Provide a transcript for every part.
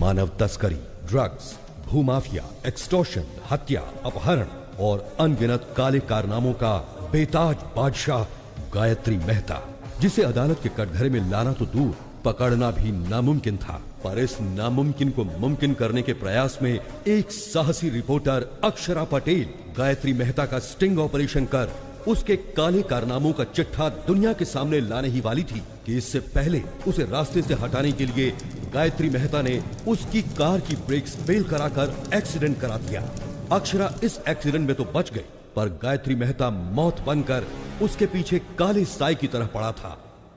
मानव तस्करी, drugs, भूमाफिया, extortion, हत्या, अपहरण और अनगिनत काले कारनामों का बेताज बादशाह गायत्री मेहता, जिसे अदालत के कटघरे में लाना तो दूर, पकड़ना भी नामुमकिन था। पर इस नामुमकिन को मुमकिन करने के प्रयास में एक साहसी रिपोर्टर अक्षरा पटेल गायत्री मेहता का स्टिंग ऑपरेशन कर उसके काले कारनामों का चिट्ठा दुनिया के सामने लाने ही वाली थी कि इससे पहले उसे रास्ते से हटाने के लिए गायत्री मेहता ने उसकी कार की ब्रेक्स फेल कराकर एक्सीडेंट करा दिया। अक्षरा इस एक्सीडेंट में तो बच गई, पर गायत्री मेहता मौत बनकर उसके पीछे काले साए की तरह पड़ा था।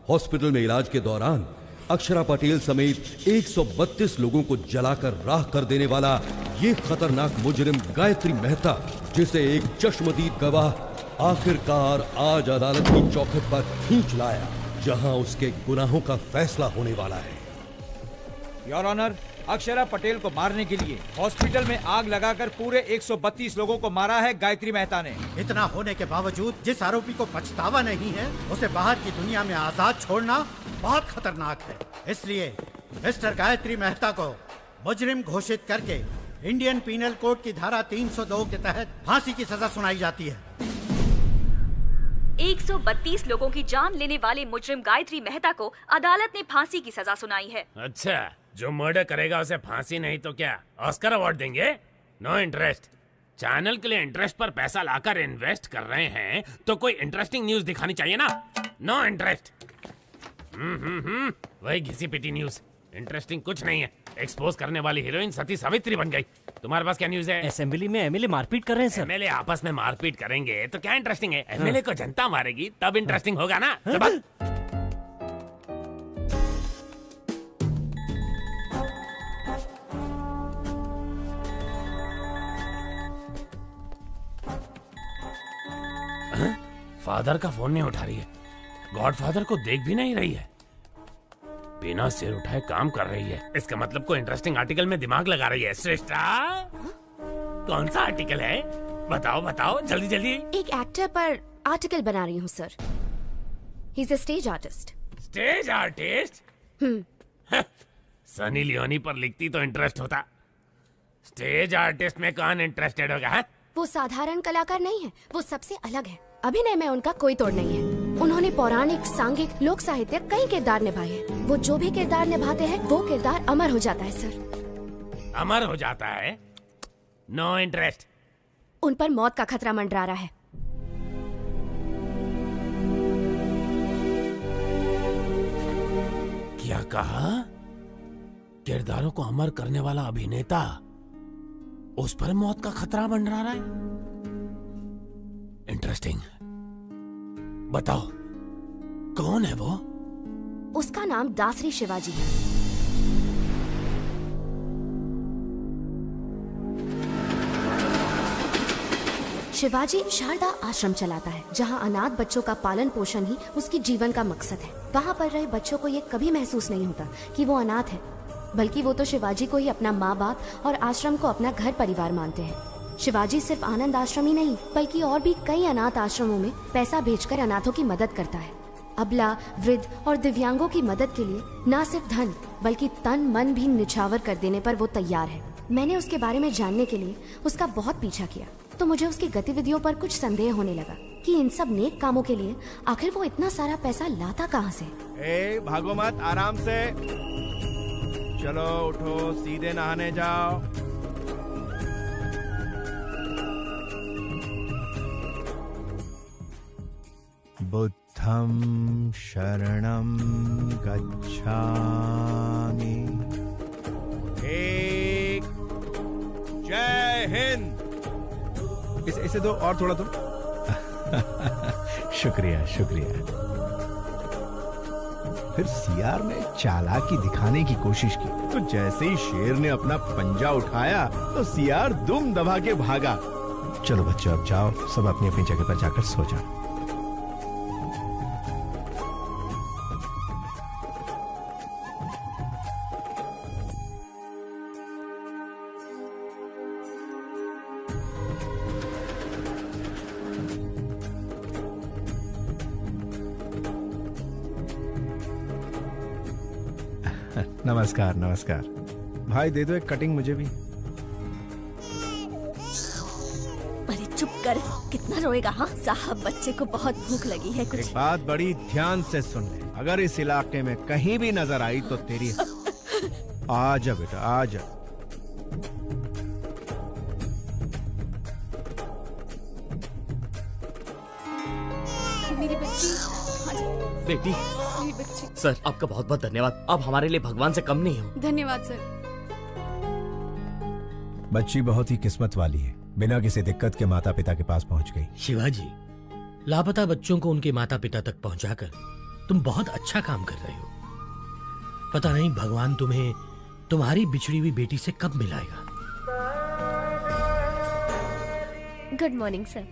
हॉस्पिटल में इलाज के दौरान अक्षरा पटेल समेत 132 लोगों को जलाकर राख कर देने वाला ये खतरनाक मुजरिम गायत्री मेहता, जिसे एक चश्मदीद गवाह आखिरकार आज अदालत की चौखट पर खींच लाया, जहां उसके गुनाहों का फैसला होने वाला है। योर ऑनर, अक्षरा पटेल को मारने के लिए हॉस्पिटल में आग लगाकर पूरे 132 लोगों को मारा है गायत्री मेहता ने। इतना होने के बावजूद जिस आरोपी को पछतावा नहीं है, उसे बाहर की दुनिया में आजाद छोड़ना बहुत खतरनाक है। इसलिए मिस्टर गायत्री मेहता को मुजरिम घोषित करके इंडियन पीनल कोड की धारा 302 के तहत फांसी की सजा सुनाई जाती है। 132 लोगों की जान लेने वाले मुजरिम गायत्री मेहता को अदालत ने फांसी की सजा सुनाई है। अच्छा, जो मर्डर करेगा उसे फांसी नहीं तो क्या ऑस्कर अवार्ड देंगे? No interest. चैनल के लिए इंटरेस्ट पर पैसा लाकर इन्वेस्ट कर रहे हैं तो कोई इंटरेस्टिंग न्यूज दिखानी चाहिए ना। No interest. वही घिसी पिटी न्यूज, इंटरेस्टिंग कुछ नहीं है। एक्सपोज करने वाली हीरोइन सती सावित्री बन गई। तुम्हारे पास क्या न्यूज है? असेंबली में एमएलए मारपीट कर रहे हैं सर। एमएलए आपस में मारपीट करेंगे तो क्या इंटरेस्टिंग है? एमएलए को जनता मारेगी तब इंटरेस्टिंग होगा ना। चल फादर का फोन नहीं उठा रही है, गॉडफादर को देख भी नहीं रही है, बिना सिर उठाए काम कर रही है। इसका मतलब कोई इंटरेस्टिंग आर्टिकल में दिमाग लगा रही है। श्रेष्ठा, कौन सा आर्टिकल है? बताओ बताओ जल्दी जल्दी। एक एक्टर पर आर्टिकल बना रही हूँ sir. He is a stage artist. Stage artist? Sunny Leone पर लिखती तो इंटरेस्ट होता। स्टेज आर्टिस्ट में कौन इंटरेस्टेड होगा? है? वो साधारण कलाकार नहीं है, वो सबसे अलग है। अभिनय में उनका कोई तोड़ नहीं है। उन्होंने पौराणिक, सांघिक, लोक साहित्य कई किरदार निभाए हैं। वो जो भी किरदार निभाते हैं वो किरदार अमर हो जाता है सर। अमर हो जाता है? No interest. उन पर मौत का खतरा मंडरा रहा है। क्या कहा? किरदारों को अमर करने वाला अभिनेता, उस पर मौत का खतरा मंडरा रहा है? इंटरेस्टिंग। बताओ कौन है वो? उसका नाम दासरी शिवाजी है। शिवाजी शारदा आश्रम चलाता है, जहां अनाथ बच्चों का पालन पोषण ही उसकी जीवन का मकसद है। वहां पर रहे बच्चों को ये कभी महसूस नहीं होता कि वो अनाथ है, बल्कि वो तो शिवाजी को ही अपना माँ बाप और आश्रम को अपना घर परिवार मानते हैं। शिवाजी सिर्फ आनंद आश्रम ही नहीं, बल्कि और भी कई अनाथ आश्रमों में पैसा भेजकर अनाथों की मदद करता है। अबला, वृद्ध और दिव्यांगों की मदद के लिए न सिर्फ धन बल्कि तन मन भी निछावर कर देने पर वो तैयार है। मैंने उसके बारे में जानने के लिए उसका बहुत पीछा किया, तो मुझे उसकी गतिविधियों पर कुछ संदेह होने लगा कि इन सब नेक कामों के लिए आखिर वो इतना सारा पैसा लाता कहाँ से। भागो मत, आराम से चलो, उठो, सीधे नहाने जाओ। बुद्धं शरणं गच्छामि। एक जय हिंद। इसे दो और थोड़ा दो। शुक्रिया शुक्रिया। फिर सीआर ने चालाकी दिखाने की कोशिश की, तो जैसे ही शेर ने अपना पंजा उठाया तो सीआर दुम दबा के भागा। चलो बच्चों, अब जाओ, सब अपनी अपनी जगह पर जाकर सो जाओ। नमस्कार नमस्कार। भाई दे दो एक कटिंग मुझे भी। अरे चुप कर, कितना रोएगा? हाँ साहब, बच्चे को बहुत भूख लगी है, कुछ एक बात बड़ी ध्यान से सुन ले, अगर इस इलाके में कहीं भी नजर आई तो तेरी आ जा बेटा, आ जा। मेरी बच्ची। बेटी, मेरी बच्ची। सर आपका बहुत बहुत धन्यवाद। आप हमारे लिए भगवान से कम नहीं हो। धन्यवाद सर। बच्ची बहुत ही किस्मत वाली है, बिना किसी दिक्कत के माता पिता के पास पहुंच गई। शिवाजी, लापता बच्चों को उनके माता पिता तक पहुंचाकर तुम बहुत अच्छा काम कर रहे हो। पता नहीं भगवान तुम्हें तुम्हारी बिछड़ी हुई बेटी से कब मिलाएगा। Good morning sir.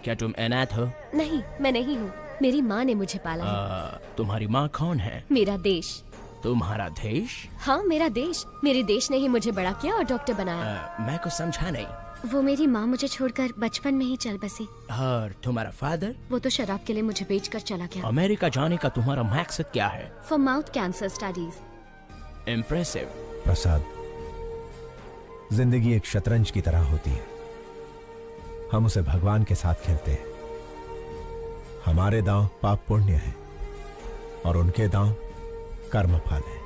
क्या तुम अनाथ हो? नहीं, मैं नहीं हूँ, मेरी माँ ने मुझे पाला है। तुम्हारी माँ कौन है? मेरा देश। तुम्हारा देश? हाँ मेरा देश, मेरे देश ने ही मुझे बड़ा किया और डॉक्टर बनाया। मैं कुछ समझा नहीं। वो मेरी माँ मुझे छोड़कर बचपन में ही चल बसी। और तुम्हारा फादर? वो तो शराब के लिए मुझे बेचकर चला गया। अमेरिका जाने का तुम्हारा मकसद क्या है? For mouth cancer studies. Impressive. Prasad, जिंदगी एक शतरंज की तरह होती है, हम उसे भगवान के साथ खेलते हैं। हमारे दांव पाप पुण्य है और उनके दांव कर्म फल है।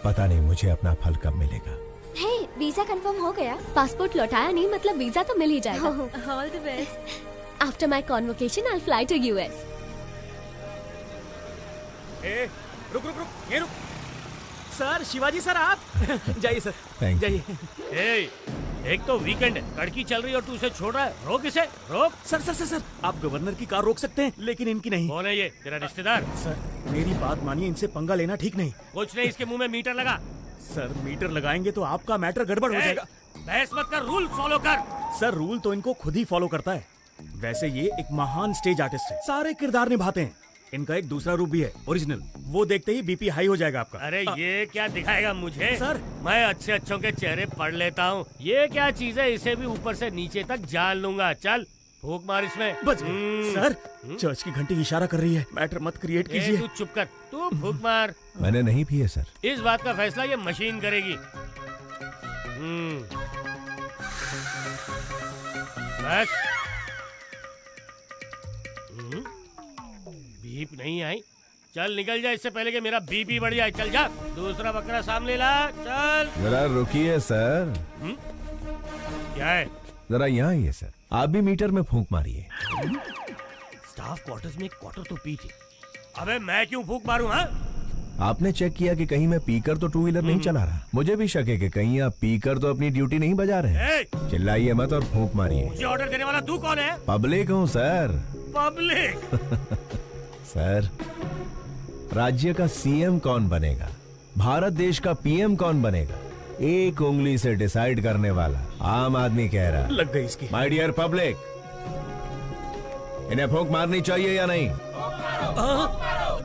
पता नहीं मुझे अपना फल कब मिलेगा। हे, वीजा कंफर्म हो गया? पासपोर्ट लौटाया नहीं, मतलब वीजा तो मिल ही जाएगा। All the best. After my convocation I fly to US. रुक रुक रुक, ये रुक। सर, शिवाजी सर आप जाइए सर, Thank you. जाइए। एक तो वीकेंड है, लड़की चल रही है और तू उसे छोड़ रहा है। रोक इसे, रोक। सर सर सर सर, आप गवर्नर की कार रोक सकते हैं लेकिन इनकी नहीं। कौन है ये? तेरा रिश्तेदार? सर मेरी बात मानिए, इनसे पंगा लेना ठीक नहीं। कुछ नहीं, इसके मुंह में मीटर लगा। सर मीटर लगाएंगे तो आपका मैटर गड़बड़ हो जाएगा। बहस मत कर, रूल फॉलो कर। सर रूल तो इनको खुद ही फॉलो करता है। वैसे ये एक महान स्टेज आर्टिस्ट है, सारे किरदार निभाते हैं। इनका एक दूसरा रूप भी है, ओरिजिनल। वो देखते ही बीपी हाई हो जाएगा आपका। अरे ये क्या दिखाएगा मुझे? सर। मैं अच्छे अच्छों के चेहरे पढ़ लेता हूँ। ये क्या चीज है? इसे भी ऊपर से नीचे तक जान लूंगा। चल फूक मार इसमें। बच गए। सर चर्च की घंटी इशारा कर रही है, मैटर मत क्रिएट कीजिए। तू चुप कर, तू फूक मार। मैंने नहीं पिए सर। इस बात का फैसला ये मशीन करेगी। बस। बीप नहीं आई, चल निकल जा इससे पहले कि मेरा बीपी बढ़ जाए। चल जा, दूसरा बकरा सामने ला। चल। जरा रुकिए सर। क्या है? जरा यहाँ आइए सर, आप भी मीटर में फूंक मारिए। स्टाफ क्वार्टर्स में एक क्वार्टर तो पी थी। अबे मैं क्यों फूंक मारूं? हाँ, आपने चेक किया कि कहीं मैं पीकर तो टू व्हीलर नहीं चला रहा? मुझे भी शक है कि कहीं आप पीकर तो अपनी ड्यूटी नहीं बजा रहे हैं। चिल्लाइए मत और फूंक मारिए। मुझे ऑर्डर देने वाला तू कौन है? पब्लिक हूँ सर। पब्लिक? सर, राज्य का सीएम कौन बनेगा, भारत देश का पीएम कौन बनेगा, एक उंगली से डिसाइड करने वाला आम आदमी कह रहा। लग गई इसकी। माय डियर पब्लिक, इन्हें फूंक मारनी चाहिए या नहीं?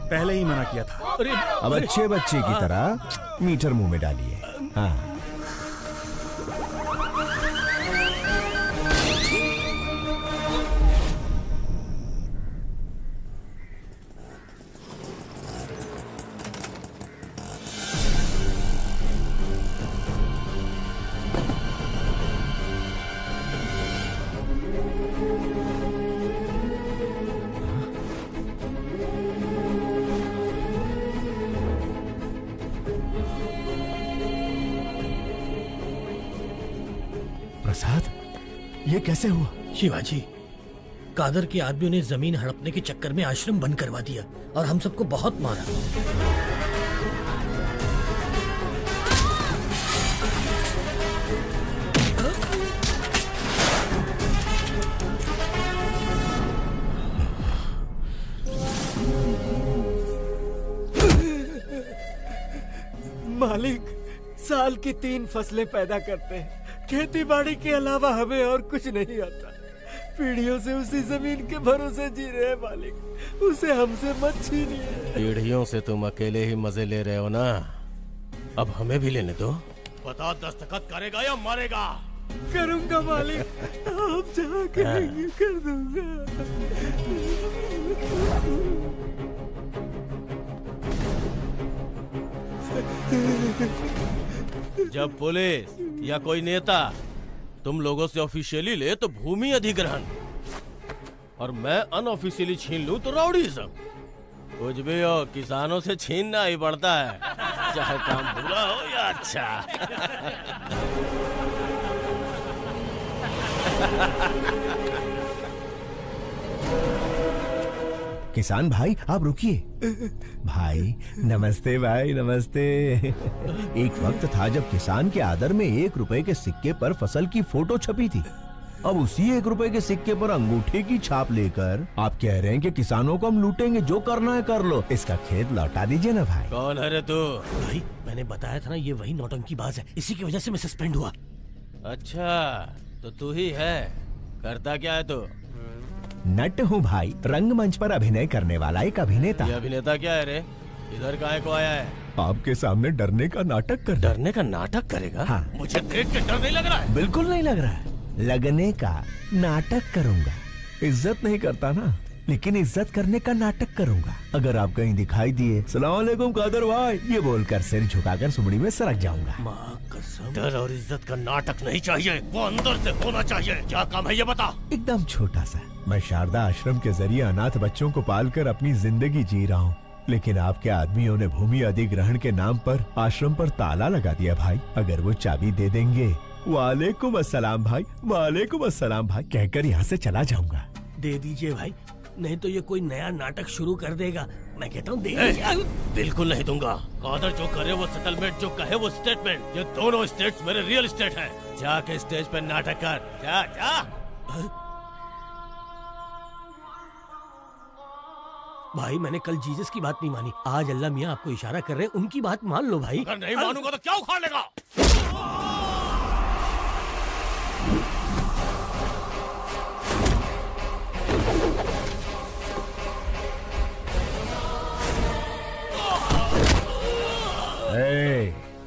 पहले ही मना किया था। अब अच्छे बच्चे की तरह मीटर मुंह में डालिए। हाँ। प्रसाद, ये कैसे हुआ? शिवाजी, कादर के आदमियों ने जमीन हड़पने के चक्कर में आश्रम बंद करवा दिया और हम सबको बहुत मारा। मालिक, साल की 3 फसलें पैदा करते हैं, खेती बाड़ी के अलावा हमें और कुछ नहीं आता। पीढ़ियों से उसी जमीन के भरोसे जी रहे हैं मालिक, उसे हमसे मत छीनिए। पीढ़ियों से तुम अकेले ही मजे ले रहे हो ना, अब हमें भी लेने दो। बता, दस्तखत करेगा या मारेगा? करूंगा मालिक, आप जहाँ कहेंगे कर दूंगा। जब पुलिस या कोई नेता तुम लोगों से ऑफिशियली ले तो भूमि अधिग्रहण, और मैं अनऑफिशियली छीन लूं तो राउडीज़म। कुछ भी हो, किसानों से छीनना ही पड़ता है, चाहे काम बुरा हो या अच्छा। किसान भाई आप रुकिए। भाई नमस्ते, भाई नमस्ते। एक वक्त था जब किसान के आदर में 1 रुपए के सिक्के पर फसल की फोटो छपी थी। अब उसी 1 रुपए के सिक्के पर अंगूठे की छाप लेकर आप कह रहे हैं कि किसानों को हम लूटेंगे, जो करना है कर लो। इसका खेत लौटा दीजिए ना भाई। कौन है रे तू? भाई मैंने बताया था ना, ये वही नौटंकीबाज है, इसी की वजह से मैं सस्पेंड हुआ। अच्छा तो तू ही है, करता क्या है तू? नट हूँ भाई, रंगमंच पर अभिनय करने वाला एक अभिनेता। ये अभिनेता क्या है रे? इधर काहे को आया है? आपके सामने डरने का नाटक कर। डरने का नाटक करेगा? हाँ। मुझे देख के डर नहीं लग रहा है? बिल्कुल नहीं लग रहा है। लगने का नाटक करूंगा। इज्जत नहीं करता ना, लेकिन इज्जत करने का नाटक करूंगा। अगर आप कहीं दिखाई दिए सलाम अलैकुम कादर भाई ये बोलकर सिर झुकाकर सुमड़ी में सरक जाऊंगा। माँ कसम। डर और इज्जत का नाटक नहीं चाहिए, वो अंदर से होना चाहिए। क्या काम है ये बता। एकदम छोटा सा। मैं शारदा आश्रम के जरिए अनाथ बच्चों को पालकर अपनी जिंदगी जी रहा हूँ, लेकिन आपके आदमियों ने भूमि अधिग्रहण के नाम पर आश्रम पर ताला लगा दिया भाई। अगर वो चाबी दे देंगे, वालेकुम अस्सलाम भाई, वालेकुम अस्सलाम भाई कहकर यहाँ से चला जाऊंगा। दे दीजिए भाई, नहीं तो ये कोई नया नाटक शुरू कर देगा। मैं कहता हूँ दे दीजिए। बिल्कुल नहीं दूंगा। कादर जो करे वो सेटलमेंट, जो कहे वो स्टेटमेंट। ये दोनों स्टेट्स मेरे रियल स्टेट हैं। जाके स्टेज पे नाटक कर, जा जा। भाई मैंने कल जीसस की बात नहीं मानी, आज अल्लाह मियाँ आपको इशारा कर रहे हैं, उनकी बात मान लो भाई। अगर नहीं मानूंगा तो क्या उखाड़ लेगा?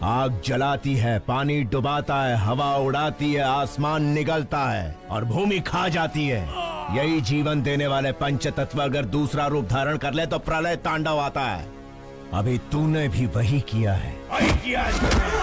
आग जलाती है, पानी डुबाता है, हवा उड़ाती है, आसमान निगलता है और भूमि खा जाती है। यही जीवन देने वाले पंच तत्व अगर दूसरा रूप धारण कर ले तो प्रलय तांडव आता है। अभी तूने भी वही किया है। वही किया है।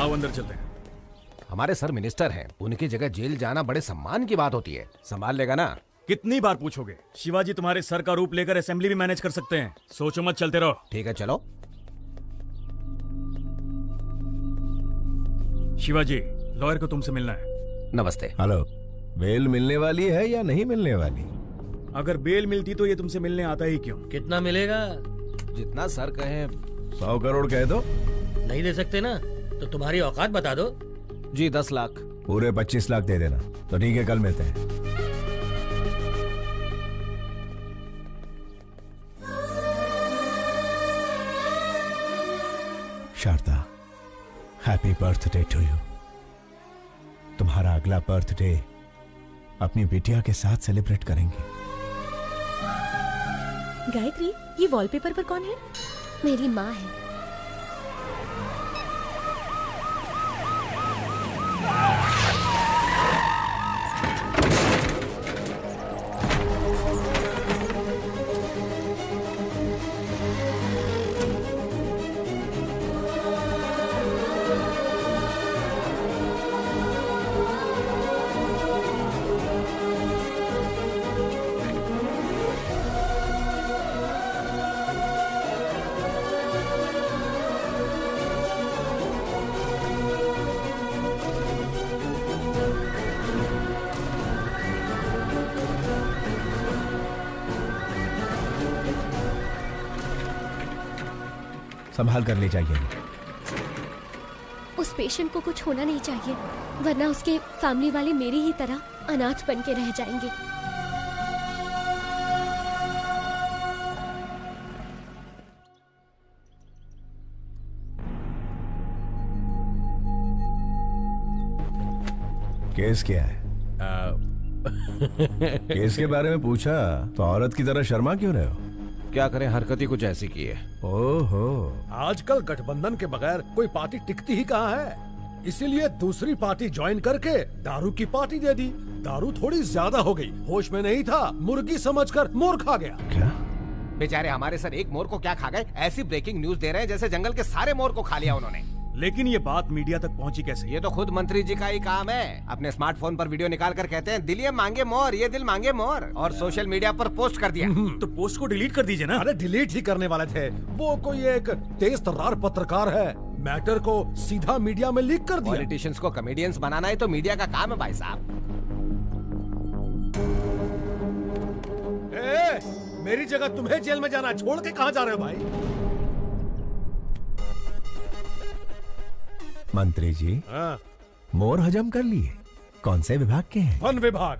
आओ अंदर चलते हैं। हमारे सर मिनिस्टर हैं, उनकी जगह जेल जाना बड़े सम्मान की बात होती है। संभाल लेगा ना? कितनी बार पूछोगे? शिवाजी तुम्हारे सर का रूप लेकर असेंबली भी मैनेज कर सकते हैं। सोचो मत, चलते रहो। ठीक है, चलो। शिवाजी, लॉयर को तुमसे मिलना है। नमस्ते। हेलो, बेल मिलने वाली है या नहीं मिलने वाली? अगर बेल मिलती तो ये तुमसे मिलने आता ही क्यों? कितना मिलेगा? जितना सर कहे। 100 करोड़ कह दो। नहीं दे सकते ना तो तुम्हारी औकात बता दो। जी 10 लाख। पूरे 25 लाख दे देना। तो ठीक है, कल मिलते हैं। Sharda, happy birthday to you. तुम्हारा अगला बर्थडे अपनी बिटिया के साथ सेलिब्रेट करेंगे। गायत्री, ये वॉलपेपर पर कौन है? मेरी माँ है। संभाल कर ले जाइए। उस पेशेंट को कुछ होना नहीं चाहिए, वरना उसके फैमिली वाले मेरी ही तरह अनाथ बन के रह जाएंगे। केस क्या है? केस के बारे में पूछा तो औरत की तरह शर्मा क्यों रहे हो? क्या करें, हरकत ही कुछ ऐसी की है। ओहो, आजकल गठबंधन के बगैर कोई पार्टी टिकती ही कहाँ है, इसीलिए दूसरी पार्टी ज्वाइन करके दारू की पार्टी दे दी। दारू थोड़ी ज्यादा हो गई, होश में नहीं था, मुर्गी समझकर मोर खा गया। क्या? बेचारे हमारे सर एक मोर को क्या खा गए? ऐसी ब्रेकिंग न्यूज दे रहे हैं जैसे जंगल के सारे मोर को खा लिया उन्होंने। लेकिन ये बात मीडिया तक पहुंची कैसे? ये तो खुद मंत्री जी का ही काम है। अपने स्मार्टफोन पर वीडियो निकाल कर कहते हैं दिल ये मांगे मोर, ये दिल मांगे मोर, और सोशल मीडिया पर पोस्ट कर दिया। तो पोस्ट को डिलीट कर दीजिए ना। अरे डिलीट ही करने वाले थे, वो कोई एक तेज तर्रार पत्रकार है, मैटर को सीधा मीडिया में लीक कर दिया। पॉलिटिशियंस को कॉमेडियंस बनाना ही तो मीडिया का काम है भाई साहब। मेरी जगह तुम्हें जेल में जाना, छोड़ के कहाँ जा रहे हो भाई? मंत्री जी, मोर हजम कर लिए। कौन से विभाग के हैं? वन विभाग।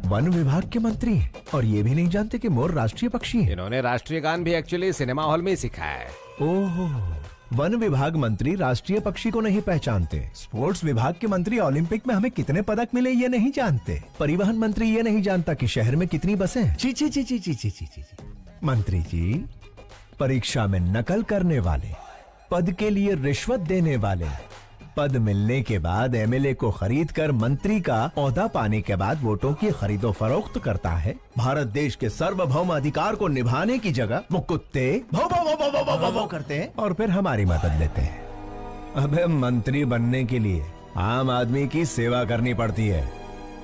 वन विभाग के मंत्री हैं और ये भी नहीं जानते कि मोर राष्ट्रीय पक्षी है। इन्होंने राष्ट्रीय गान भी एक्चुअली सिनेमा हॉल में ही सीखा है। ओहो, वन विभाग मंत्री राष्ट्रीय पक्षी को नहीं पहचानते। स्पोर्ट्स विभाग के मंत्री ओलंपिक में हमें कितने पदक मिले ये नहीं जानते। परिवहन मंत्री ये नहीं जानता कि शहर में कितनी बसें। ची ची ची ची ची ची ची ची। मंत्री जी, परीक्षा में नकल करने वाले, पद के लिए रिश्वत देने वाले, पद मिलने के बाद एमएलए को खरीद कर मंत्री का ओहदा पाने के बाद वोटों की खरीदो फरोख्त करता है। भारत देश के सार्वभौम अधिकार को निभाने की जगह वो कुत्ते भौ भौ भौ भौ भौ भौ भौ भौ करते हैं और फिर हमारी मदद लेते हैं। अबे मंत्री बनने के लिए आम आदमी की सेवा करनी पड़ती है।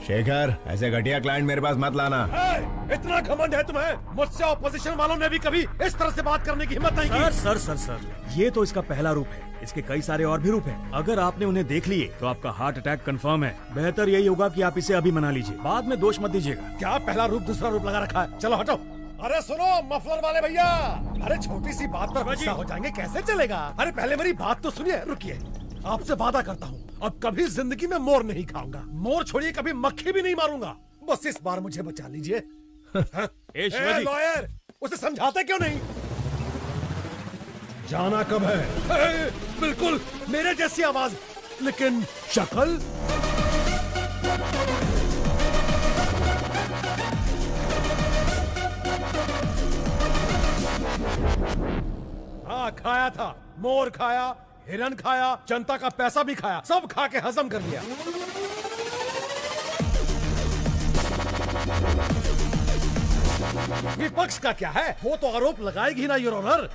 शेखर, ऐसे घटिया क्लाइंट मेरे पास मत लाना। इतना घमंड है तुम्हें? मुझसे ऑपोजिशन वालों ने भी कभी इस तरह से बात करने की हिम्मत नहीं की। सर, ये तो इसका पहला रूप है, इसके कई सारे और भी रूप हैं। अगर आपने उन्हें देख लिए तो आपका हार्ट अटैक कंफर्म है। बेहतर यही होगा कि आप इसे अभी मना लीजिए, बाद में दोष मत दीजिएगा। क्या पहला रूप दूसरा रूप लगा रखा है? चलो हटो। अरे सुनो मफलर वाले भैया, अरे छोटी सी बात पर गुस्सा हो जाएंगे, कैसे चलेगा? अरे पहले मेरी बात तो सुनिए। रुकिए, आपसे वादा करता हूँ अब कभी जिंदगी में मोर नहीं खाऊंगा। मोर छोड़िए, कभी मक्खी भी नहीं मारूंगा। बस इस बार मुझे बचा लीजिए। लॉयर, उसे समझाते क्यों नहीं? जाना कब है? बिल्कुल मेरे जैसी आवाज, लेकिन शक्ल। हाँ, खाया था, मोर खाया, हिरन खाया, जनता का पैसा भी खाया, सब खा के हजम कर लिया। विपक्ष का क्या है? वो तो आरोप लगाएगी ना योर ऑनर।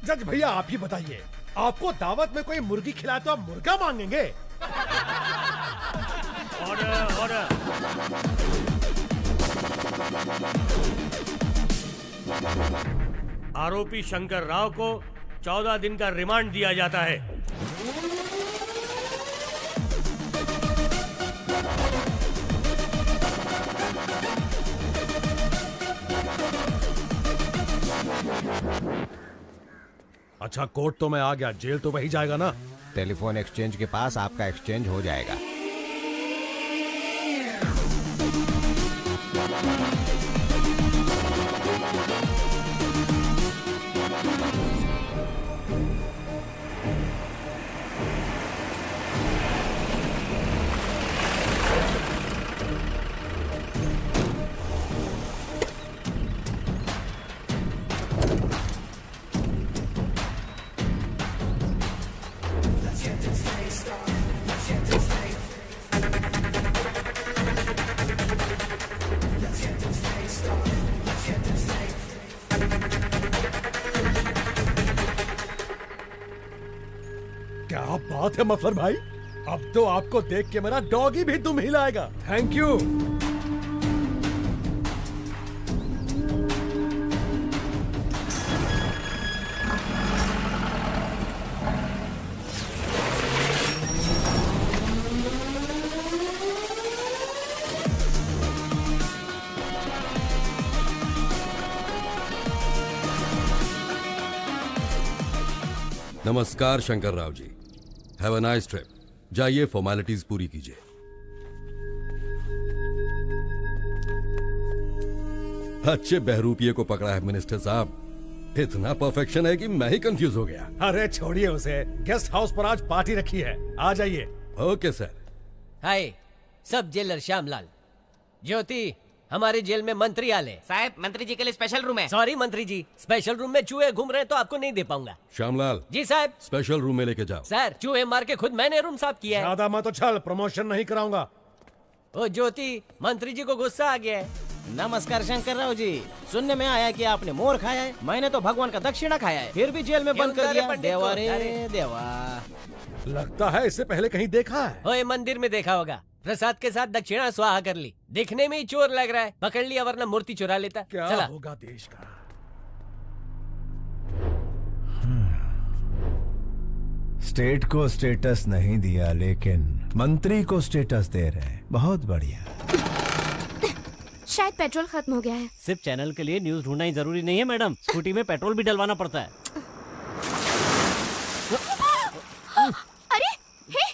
जज भैया आप ही बताइए, आपको दावत में कोई मुर्गी खिलाए तो आप मुर्गा मांगेंगे? Order order. आरोपी शंकर राव को 14 दिन का रिमांड दिया जाता है। अच्छा, कोर्ट तो मैं आ गया, जेल तो वही जाएगा ना? टेलीफोन एक्सचेंज के पास आपका एक्सचेंज हो जाएगा। क्या बात है मफलर भाई, अब तो आपको देख के मेरा डॉगी भी दुम हिलाएगा। Thank you. नमस्कार Shankar Rao ji, have a nice trip. जाइए फॉर्मेलिटीज पूरी कीजिए। अच्छे बहरूपिये को पकड़ा है मिनिस्टर साहब। इतना परफेक्शन है कि मैं ही कंफ्यूज हो गया। अरे छोड़िए उसे, गेस्ट हाउस पर आज पार्टी रखी है, आ जाइए। Okay sir. हाय, सब जेलर श्यामलाल। ज्योति, हमारे जेल में मंत्री आले। साहब, मंत्री जी के लिए स्पेशल रूम है। सॉरी मंत्री जी, स्पेशल रूम में चूहे घूम रहे हैं तो आपको नहीं दे पाऊंगा। श्यामलाल जी साहब। स्पेशल रूम में लेके जाओ। सर, चूहे मार के खुद मैंने रूम साफ किया है। ज्यादा मत उछल, प्रमोशन नहीं कराऊंगा। ओ ज्योति, मंत्री जी को गुस्सा आ गया है। नमस्कार शंकर राव जी, सुनने में आया कि आपने मोर खाया है। मैंने तो भगवान का दक्षिणा खाया है, फिर भी जेल में बंद कर दिया। देवा रे देवा। लगता है इससे पहले कहीं देखा है। ओए, मंदिर में देखा होगा। प्रसाद के साथ दक्षिणा स्वाहा कर ली। दिखने में ही चोर लग रहा है, पकड़ लिया वरना मूर्ति चुरा लेता। क्या चला। होगा देश का? स्टेट को स्टेटस नहीं दिया, लेकिन मंत्री को स्टेटस दे रहे हैं। बहुत बढ़िया। शायद पेट्रोल खत्म हो गया है। सिर्फ चैनल के लिए न्यूज ढूंढना ही जरूरी नहीं है मैडम, स्कूटी में पेट्रोल भी डलवाना पड़ता है। अरे हे!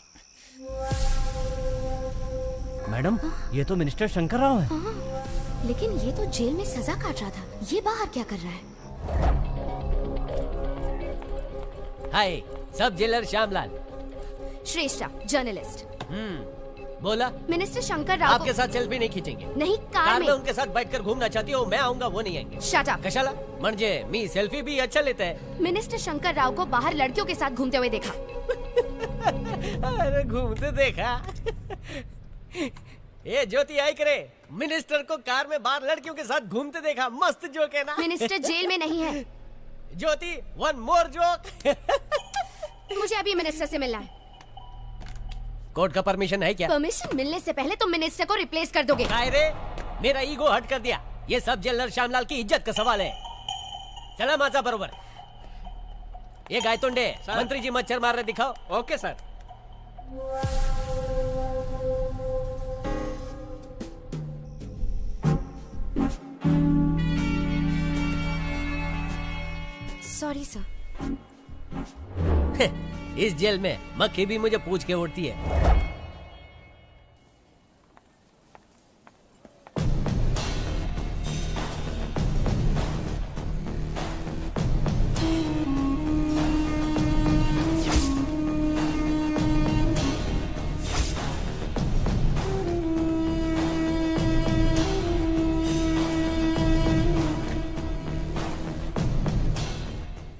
मैडम, ये तो मिनिस्टर शंकर राव है। लेकिन ये तो जेल में सजा काट रहा था, ये बाहर क्या कर रहा है? हाय, सब जेलर श्यामलाल। श्रेष्ठा, जर्नलिस्ट। बोला। मिनिस्टर शंकर राव आपके साथ सेल्फी नहीं खींचेंगे। नहीं, कार में उनके साथ बैठकर घूमना चाहती हो, मैं आऊंगा, वो नहीं आएंगे। Shut up. कशाला? म्हणजे मी सेल्फी भी अच्छा लेता है। मिनिस्टर शंकर राव को बाहर लड़कियों के साथ घूमते हुए देखा। अरे घूमते देखा? ये ज्योति आई करे, मिनिस्टर को कार में बाहर लड़कियों के साथ घूमते देखा। मस्त जोक है ना? मिनिस्टर जेल में नहीं है। ज्योति, वन मोर जोक। मुझे अभी मिनिस्टर से मिलना है। कोर्ट का परमिशन है क्या? परमिशन मिलने से पहले तुम मिनिस्टर को रिप्लेस कर दोगे। रे, मेरा ईगो हट कर दिया। ये सब जेलर श्यामलाल की इज्जत का सवाल है। चला माजा बरोबर। ये गायतोंडे, मंत्री जी मच्छर मार रहे, दिखाओ। Okay sir. Sorry sir. इस जेल में मक्खी भी मुझे पूछ के उड़ती है।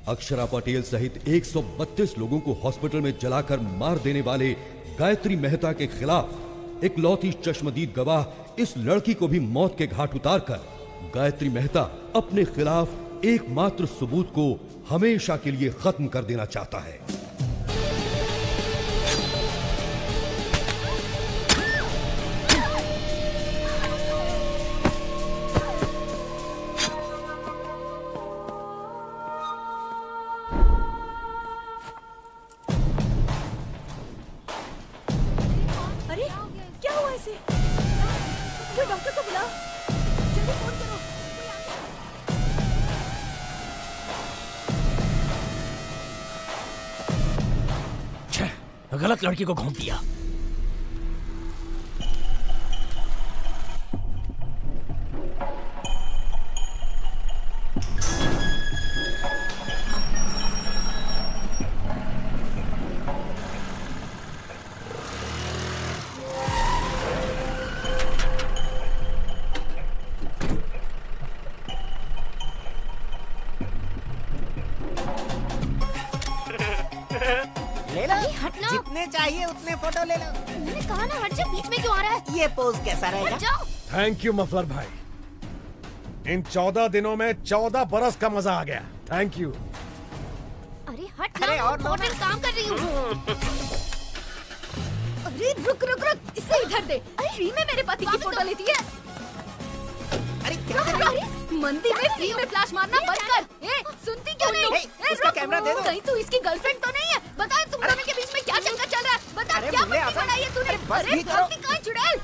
अक्षरा पटेल सहित 132 लोगों को हॉस्पिटल में जलाकर मार देने वाले गायत्री मेहता के खिलाफ इकलौती चश्मदीद गवाह इस लड़की को भी मौत के घाट उतारकर गायत्री मेहता अपने खिलाफ एकमात्र सबूत को हमेशा के लिए खत्म कर देना चाहता है। अरे क्या हुआ इसे? कोई डॉक्टर को बुलाओ, जल्दी फोन करो। गलत लड़की को घोंप दिया। ले लो, जितने चाहिए उतने फोटो ले लो। मैंने कहा ना हट जा, बीच में क्यों आ रहा है? ये पोज कैसा रहेगा? हट जाओ। थैंक यू मफलर भाई, इन 14 दिनों में 14 बरस का मजा आ गया। Thank you. अरे हट अरे ना, और लो होटल काम कर रही हूँ। अरे रुक रुक रुक, इसे इधर दे। अरे फ्री में मेरे पति की फोटो लेती है। अरे क्या कर रही है? मंदिर में फ्री में फ्लैश मारना बंद कर। ए, सुनती क्यों नहीं? इसका कैमरा दे दो। कहीं तू इसकी गर्लफ्रेंड तो नहीं है? बता तुम दोनों के बीच में क्या चक्कर चल रहा है? बता क्या मस्ती बनाई है तूने? अरे भाग कहाँ चुड़ैल?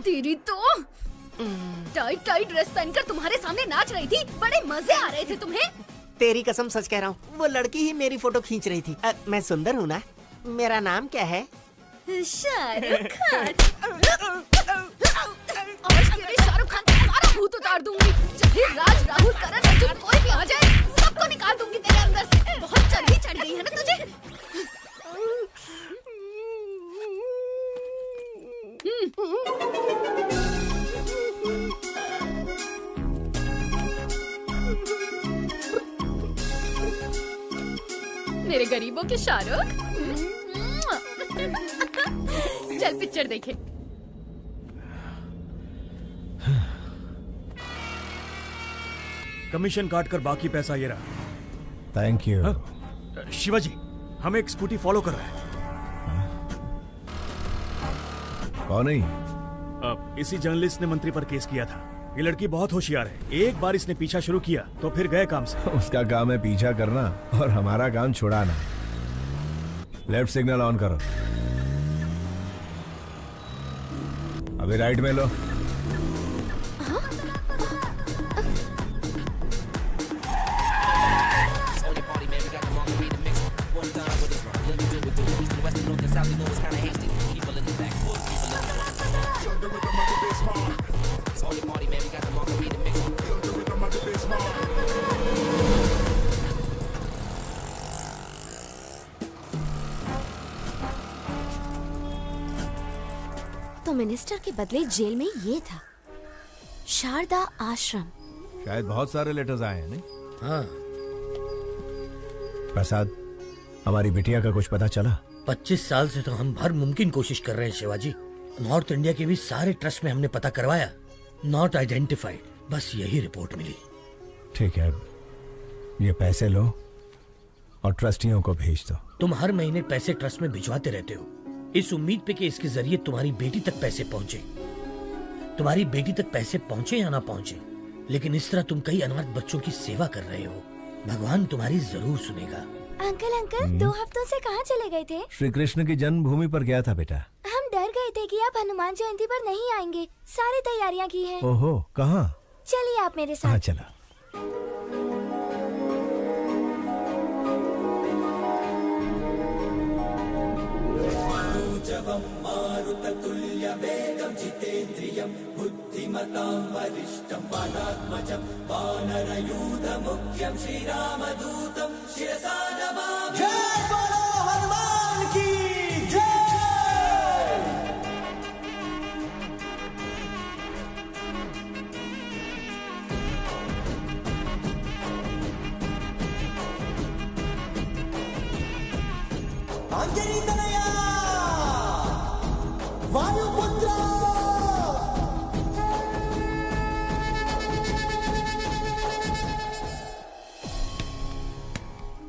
तेरी तो टाइट टाइट ड्रेस पहनकर तुम्हारे सामने नाच रही थी, बड़े मजे आ रहे थे तुम्हें। तेरी कसम सच कह रहा हूँ, वो लड़की ही मेरी फोटो खींच रही थी। मैं सुंदर हूँ ना? मेरा नाम क्या है? शाहरुख खान। आज तेरे शाहरुख खान का सारा भूत उतार दूंगी। चाहे राज, राहुल, करण, अर्जुन कोई भी आ जाए, सबको निकाल दूंगी तेरे अंदर से। बहुत चर्बी चढ़ गई है ना तुझे? मेरे गरीबों के शाहरुख। चल पिक्चर देखे। कमीशन काट कर बाकी पैसा ये रहा। Thank you. शिवाजी, हमें एक स्कूटी फॉलो कर रहा है। कौन है? इसी जर्नलिस्ट ने मंत्री पर केस किया था। ये लड़की बहुत होशियार है, एक बार इसने पीछा शुरू किया तो फिर गए काम से। उसका काम है पीछा करना और हमारा काम छुड़ाना। लेफ्ट सिग्नल ऑन करो। अभी राइट में लो। तो मिनिस्टर के बदले जेल में ये था, शारदा आश्रम। शायद बहुत सारे लेटर्स आए हैं, नहीं? हाँ। प्रसाद, हमारी बिटिया का कुछ पता चला? 25 साल से तो हम हर मुमकिन कोशिश कर रहे हैं शिवाजी। नॉर्थ इंडिया के भी सारे ट्रस्ट में हमने पता करवाया, नॉट आइडेंटिफाइड। बस यही रिपोर्ट मिली। ठीक है, ये पैसे लो और ट्रस्टियों को भेज दो। तुम हर महीने पैसे ट्रस्ट में भिजवाते रहते हो, इस उम्मीद पे कि इसके जरिए तुम्हारी बेटी तक पैसे पहुंचे। तुम्हारी बेटी तक पैसे पहुंचे या ना पहुंचे, लेकिन इस तरह तुम कई अनाथ बच्चों की सेवा कर रहे हो। भगवान तुम्हारी जरूर सुनेगा। अंकल 2 हफ्तों से कहाँ चले गए थे? श्री कृष्ण की जन्मभूमि पर गया था बेटा। हम डर गए थे कि आप हनुमान जयंती पर नहीं आएंगे। सारी तैयारियां की हैं। ओहो, कहाँ? चलिए आप मेरे साथ। हाँ चला।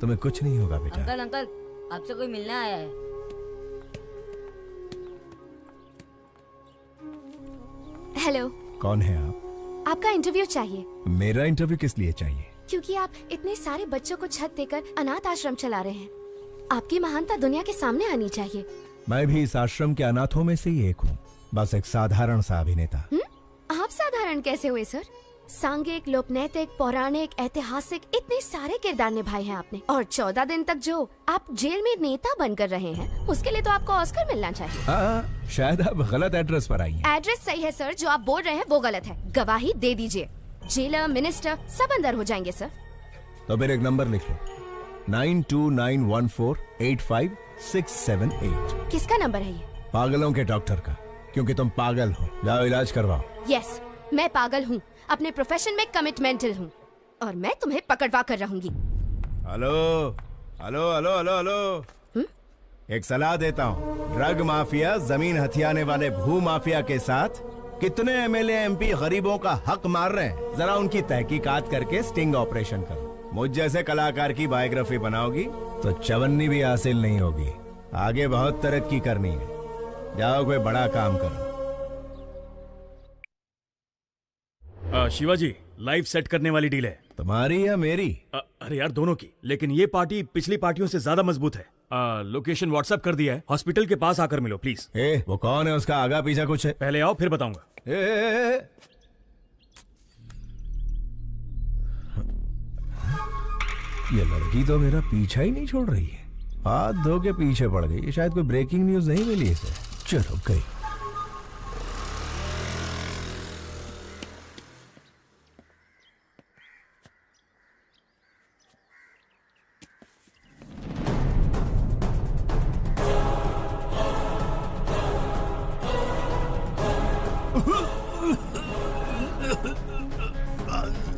तुम्हें कुछ नहीं होगा बेटा। अंकल अंकल, आपसे कोई मिलने आया है। हेलो। कौन है आप? आपका इंटरव्यू चाहिए। मेरा इंटरव्यू किस लिए चाहिए? क्योंकि आप इतने सारे बच्चों को छत देकर अनाथ आश्रम चला रहे हैं। आपकी महानता दुनिया के सामने आनी चाहिए। मैं भी इस आश्रम के अनाथों में से ही एक हूँ, बस एक साधारण सा अभिनेता। आप साधारण कैसे हुए सर? सांघिक, लोकनैतिक, पौराणिक, ऐतिहासिक इतने सारे किरदार निभाए हैं आपने, और 14 दिन तक जो आप जेल में नेता बनकर रहे हैं, उसके लिए तो आपको ऑस्कर मिलना चाहिए। शायद आप गलत एड्रेस पर आई हैं। एड्रेस सही है सर, जो आप बोल रहे हैं वो गलत है। गवाही दे दीजिए, जेलर, मिनिस्टर सब अंदर हो जाएंगे सर। तो फिर एक नंबर लिख लो, 9291485678। किसका नंबर है ये? पागलों के डॉक्टर का, क्योंकि तुम पागल हो। जाओ इलाज करवाओ। यस, मैं पागल हूँ, अपने प्रोफेशन में कमिटमेंटल हूँ, और मैं तुम्हें पकड़वा कर रहूंगी। Hello hello hello hello hello, एक सलाह देता हूँ। ड्रग माफिया, जमीन हथियाने वाले भू माफिया के साथ कितने एमएलए एमपी गरीबों का हक मार रहे हैं, जरा उनकी तहकीकात करके स्टिंग ऑपरेशन करो। मुझ जैसे कलाकार की बायोग्राफी बनाओगी तो चवन्नी भी हासिल नहीं होगी। आगे बहुत तरक्की करनी है, जाओ कोई बड़ा काम करो। शिवाजी, लाइव सेट करने वाली डील है। तुम्हारी या मेरी? अरे यार, दोनों की, लेकिन ये पार्टी पिछली पार्टियों से ज्यादा मजबूत है। लोकेशन व्हाट्सएप कर दिया है, हॉस्पिटल के पास आकर मिलो प्लीज। वो कौन है, उसका आगा पीछा कुछ है? पहले आओ फिर बताऊंगा। ये लड़की तो मेरा पीछा ही नहीं छोड़ रही है, हाथ धो के पीछे पड़ गई। शायद कोई ब्रेकिंग न्यूज नहीं मिली इसे। चलो गई।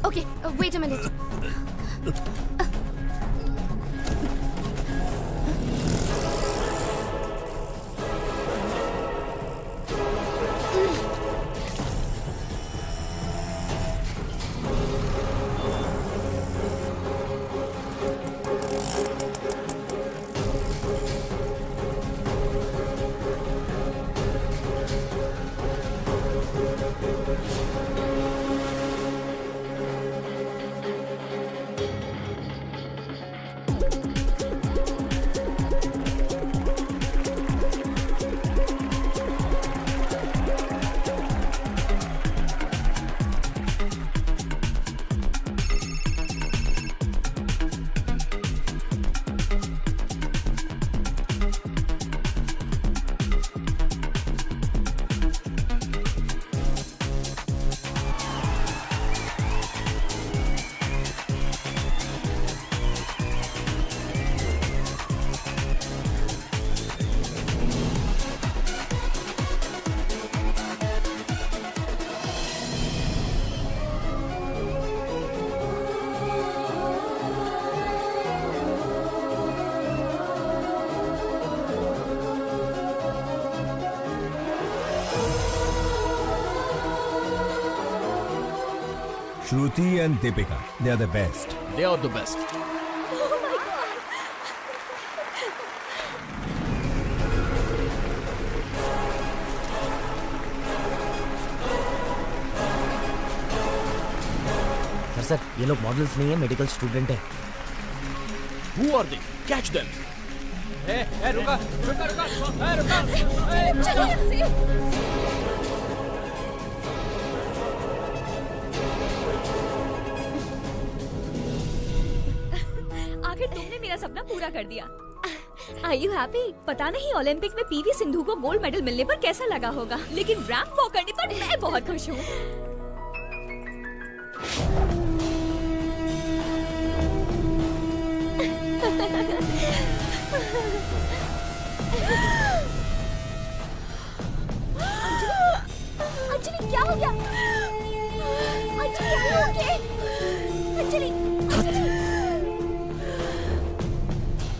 Okay, wait a minute. Shruti and Deepika, they are the best. They are the best. Sir, ये लोग मॉडल्स नहीं है, मेडिकल स्टूडेंट है। Who are they? Catch them. रुका। आखिर तुमने मेरा सपना पूरा कर दिया। Are you happy? पता नहीं ओलंपिक में पीवी सिंधु को गोल्ड मेडल मिलने पर कैसा लगा होगा, लेकिन रैंप वॉक करने पर मैं बहुत खुश हूँ। अंजलि, क्या हो गया? Anjali, are you okay? Anjali.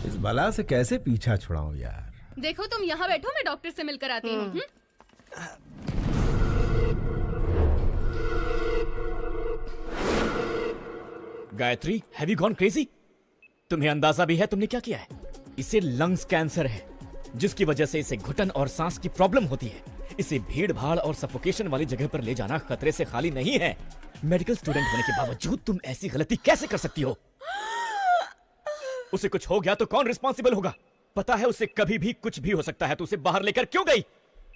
इस बला से कैसे पीछा छुड़ाऊं यार। देखो तुम यहाँ बैठो, मैं डॉक्टर से मिलकर आती हूँ। Gayatri, have you gone crazy? तुम्हें अंदाजा भी है तुमने क्या किया है? इसे लंग्स कैंसर है, जिसकी वजह से इसे घुटन और सांस की प्रॉब्लम होती है। इसे भीड़ भाड़ और सफोकेशन वाली जगह पर ले जाना खतरे से खाली नहीं है। मेडिकल स्टूडेंट होने के बावजूद तुम ऐसी गलती कैसे कर सकती हो? उसे कुछ हो गया तो कौन रिस्पॉन्सिबल होगा? पता है उसे कभी भी कुछ भी हो सकता है, तो उसे बाहर लेकर क्यों गई?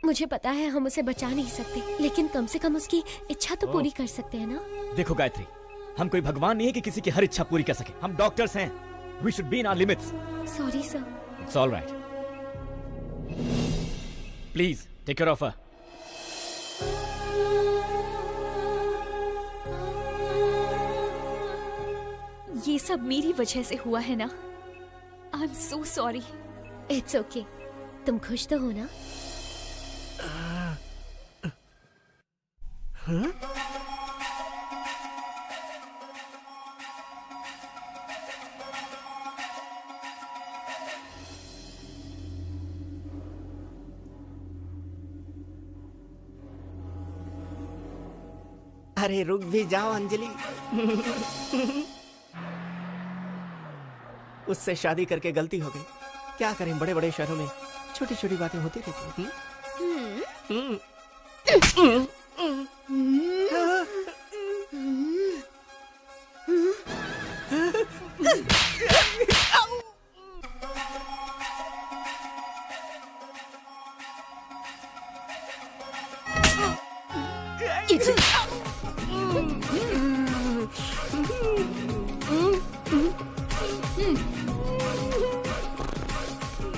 मुझे पता है हम उसे बचा नहीं सकते, लेकिन कम से कम उसकी इच्छा तो पूरी कर सकते हैं ना। देखो गायत्री, हम कोई भगवान नहीं है कि किसी की हर इच्छा पूरी कर सके। हम डॉक्टर्स हैं। We should be in our limits. Sorry, sir. It's all right. Please, take care of her. ये सब मेरी वजह से हुआ है ना। I'm so sorry. It's okay. तुम खुश तो हो ना? अरे रुक भी जाओ अंजलि। उससे शादी करके गलती हो गई। क्या करें, बड़े बड़े शहरों में छोटी छोटी बातें होती रहती हैं।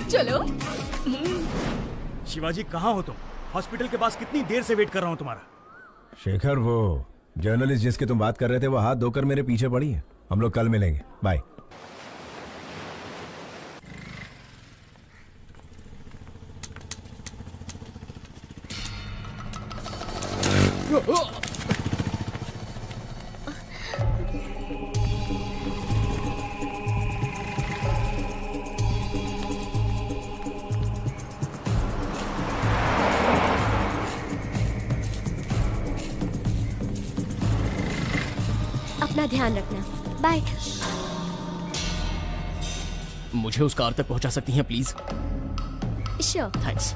चलो। शिवाजी कहाँ हो तुम? हॉस्पिटल के पास कितनी देर से वेट कर रहा हूँ तुम्हारा। शेखर, वो जर्नलिस्ट जिसके तुम बात कर रहे थे वो हाथ धोकर मेरे पीछे पड़ी है। हम लोग कल मिलेंगे। बाय। अपना ध्यान रखना। बाय। मुझे उस कार तक पहुंचा सकती हैं प्लीज? श्योर। थैंक्स।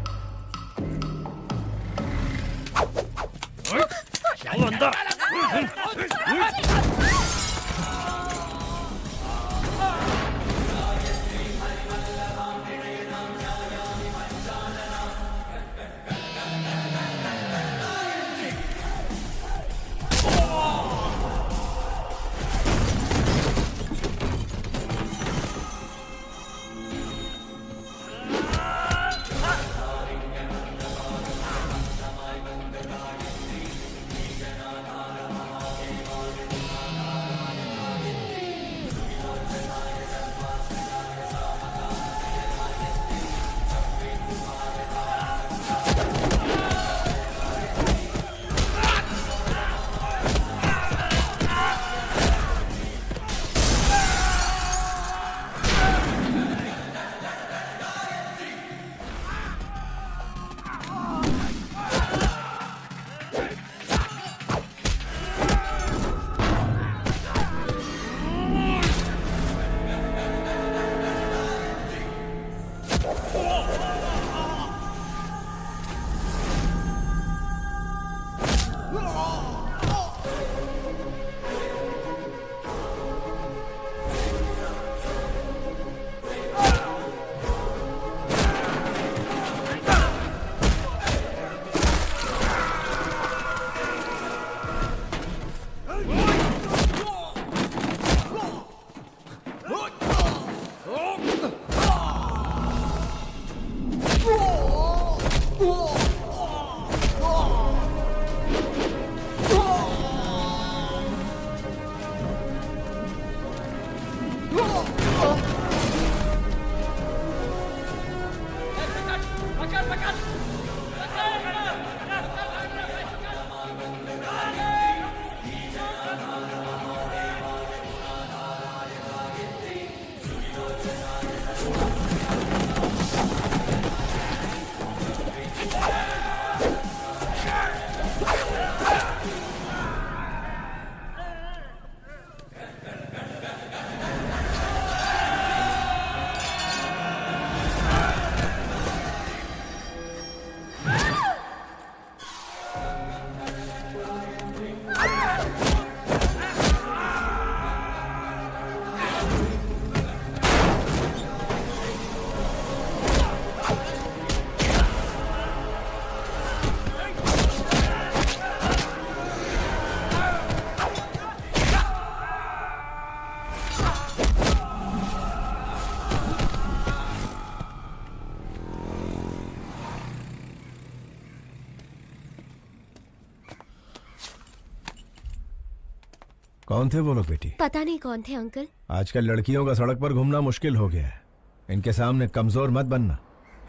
कौन थे वो लोग बेटी? पता नहीं कौन थे अंकल। आजकल लड़कियों का सड़क पर घूमना मुश्किल हो गया है। इनके सामने कमजोर मत बनना,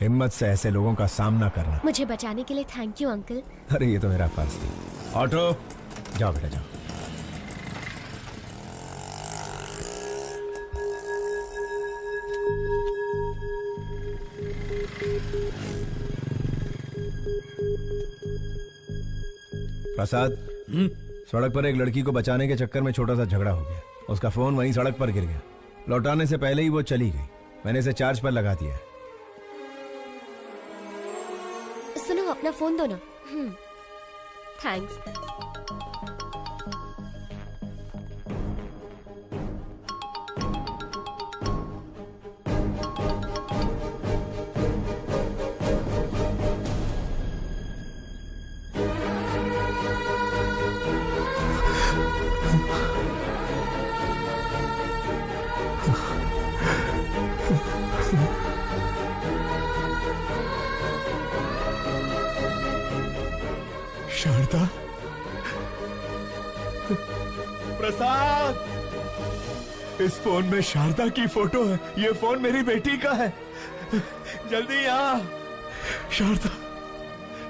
हिम्मत से ऐसे लोगों का सामना करना। मुझे बचाने के लिए थैंक यू अंकल। अरे ये तो मेरा फर्ज थी। ऑटो जाओ बेटा जाओ। प्रसाद, सड़क पर एक लड़की को बचाने के चक्कर में छोटा सा झगड़ा हो गया। उसका फोन वहीं सड़क पर गिर गया। लौटाने से पहले ही वो चली गई। मैंने इसे चार्ज पर लगा दिया है। सुनो, अपना फोन दो ना। थैंक्स। शारदा, प्रसाद, इस फोन में शारदा की फोटो है। ये फोन मेरी बेटी का है। जल्दी आ। Sharda,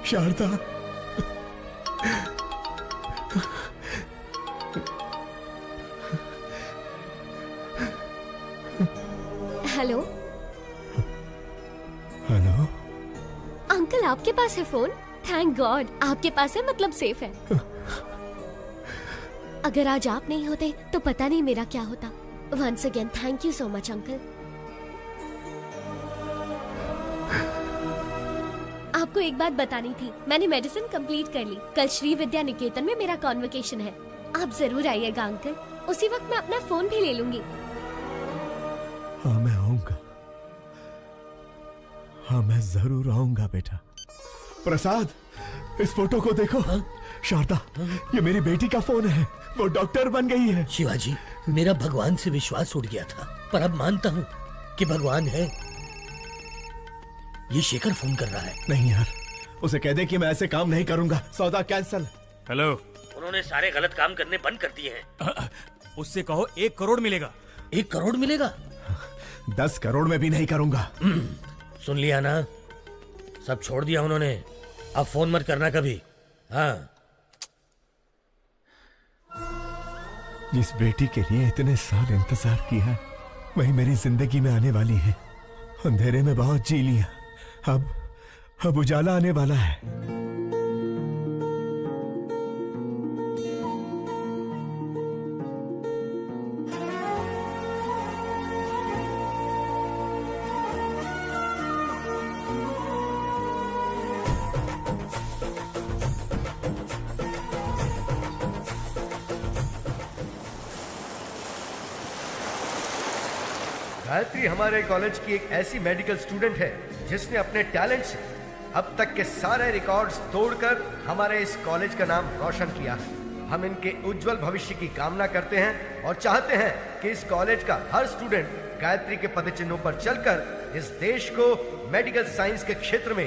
Sharda. Hello. Hello. Uncle, आपके पास है फोन? थैंक गॉड, आपके पास है, मतलब सेफ है। अगर आज आप नहीं होते तो पता नहीं मेरा क्या होता। Once again thank you so much uncle. आपको एक बात बतानी थी, मैंने मेडिसिन कंप्लीट कर ली। कल श्री विद्या निकेतन में मेरा कॉन्वोकेशन है। आप जरूर आइएगा अंकल। उसी वक्त मैं अपना फोन भी ले लूंगी। हाँ मैं आऊंगा। हाँ मैं जरूर आऊंगा बेटा। प्रसाद, इस फोटो को देखो। शारदा, ये मेरी बेटी का फोन है। वो डॉक्टर बन गई है। शिवाजी, मेरा भगवान से विश्वास उठ गया था, पर अब मानता हूँ कि भगवान है। ये शेखर फोन कर रहा है। नहीं यार, उसे कह दे कि मैं ऐसे काम नहीं करूंगा। सौदा कैंसल। हेलो। उन्होंने सारे गलत काम करने बंद कर दिए हैं। उससे कहो 1 करोड़ मिलेगा। 1 करोड़ मिलेगा? 10 करोड़ में भी नहीं करूंगा। सुन लिया ना, सब छोड़ दिया उन्होंने। अब फोन मत करना कभी। हाँ। जिस बेटी के लिए इतने साल इंतजार किया, वही मेरी जिंदगी में आने वाली है। अंधेरे में बहुत जी लिया, अब उजाला आने वाला है। गायत्री हमारे कॉलेज की एक ऐसी मेडिकल स्टूडेंट है जिसने अपने टैलेंट से अब तक के सारे रिकॉर्ड्स तोड़कर हमारे इस कॉलेज का नाम रोशन किया है। हम इनके उज्जवल भविष्य की कामना करते हैं और चाहते हैं कि इस कॉलेज का हर स्टूडेंट गायत्री के पदचिन्हों पर चलकर इस देश को मेडिकल साइंस के क्षेत्र में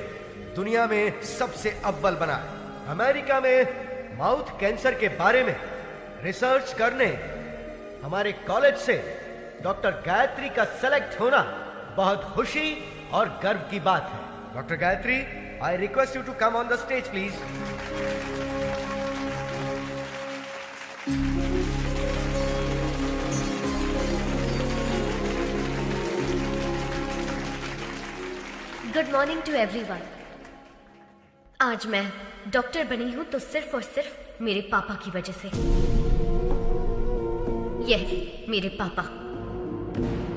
दुनिया में सबसे अव्वल बनाए। अमेरिका में माउथ कैंसर के बारे में रिसर्च करने हमारे कॉलेज से डॉक्टर गायत्री का सेलेक्ट होना बहुत खुशी और गर्व की बात है। Doctor Gayatri, I request you to come on the stage please. Good morning to everyone. आज मैं डॉक्टर बनी हूं तो सिर्फ और सिर्फ मेरे पापा की वजह से। यस, मेरे पापा।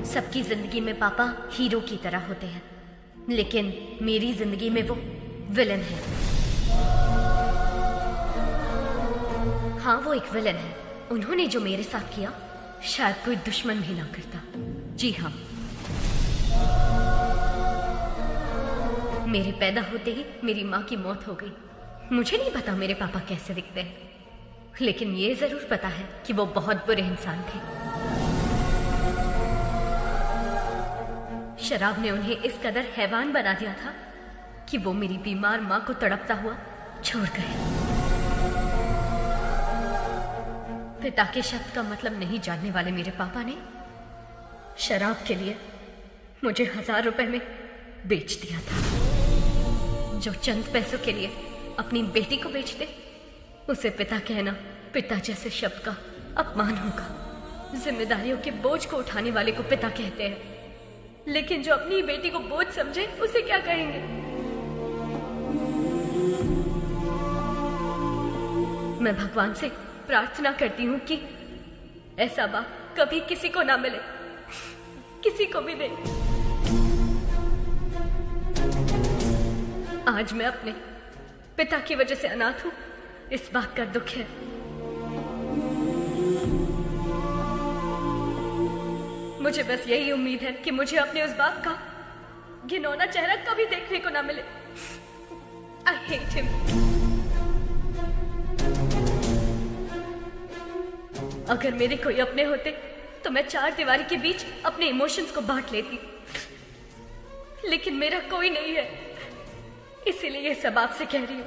सबकी जिंदगी में पापा हीरो की तरह होते हैं, लेकिन मेरी जिंदगी में वो विलन है। हाँ, वो एक विलन है। उन्होंने जो मेरे साथ किया शायद कोई दुश्मन भी ना करता। जी हाँ, मेरे पैदा होते ही मेरी माँ की मौत हो गई। मुझे नहीं पता मेरे पापा कैसे दिखते हैं, लेकिन ये जरूर पता है कि वो बहुत बुरे इंसान थे। शराब ने उन्हें इस कदर हैवान बना दिया था कि वो मेरी बीमार माँ को तड़पता हुआ छोड़ गए। पिता के शब्द का मतलब नहीं जानने वाले मेरे पापा ने शराब के लिए मुझे 1000 रुपए में बेच दिया था। जो चंद पैसों के लिए अपनी बेटी को बेच दे उसे पिता कहना पिता जैसे शब्द का अपमान होगा। जिम्मेदारियों के बोझ को उठाने वाले को पिता कहते हैं, लेकिन जो अपनी बेटी को बोझ समझे उसे क्या कहेंगे? मैं भगवान से प्रार्थना करती हूँ कि ऐसा बाप कभी किसी को ना मिले, किसी को भी नहीं। आज मैं अपने पिता की वजह से अनाथ हूँ, इस बात का दुख है। मुझे बस यही उम्मीद है कि मुझे अपने उस बाप का घिनौना चेहरा कभी देखने को ना मिले। I hate him. अगर मेरे कोई अपने होते तो मैं 4 दीवारी के बीच अपने इमोशंस को बांट लेती, लेकिन मेरा कोई नहीं है, इसीलिए ये सब आपसे कह रही हूँ।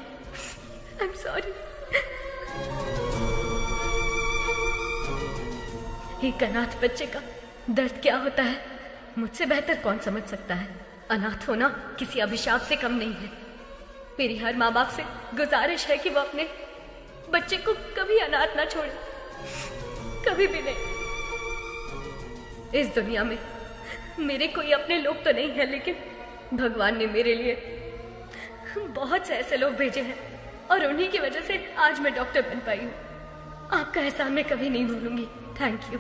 I'm sorry. एक अनाथ बच्चे का दर्द क्या होता है मुझसे बेहतर कौन समझ सकता है। अनाथ होना किसी अभिशाप से कम नहीं है। मेरी हर माँ बाप से गुजारिश है कि वो अपने बच्चे को कभी अनाथ ना छोड़े, कभी भी नहीं। इस दुनिया में मेरे कोई अपने लोग तो नहीं है, लेकिन भगवान ने मेरे लिए बहुत से ऐसे लोग भेजे हैं और उन्हीं की वजह से आज मैं डॉक्टर बन पाई हूँ। आपका एहसान मैं कभी नहीं भूलूंगी। Thank you.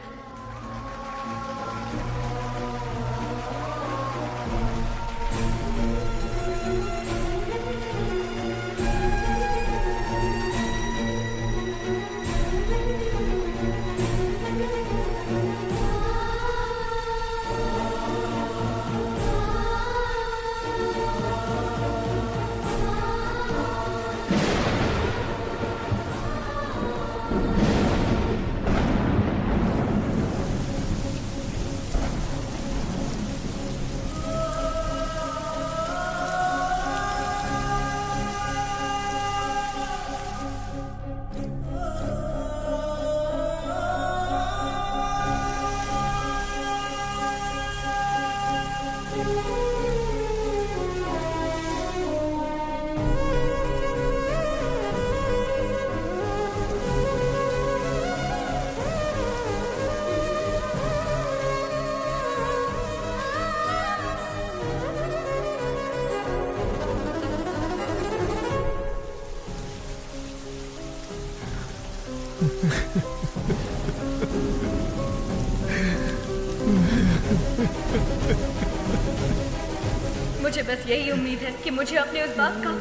मुझे बस यही उम्मीद है कि मुझे अपने उस बाप का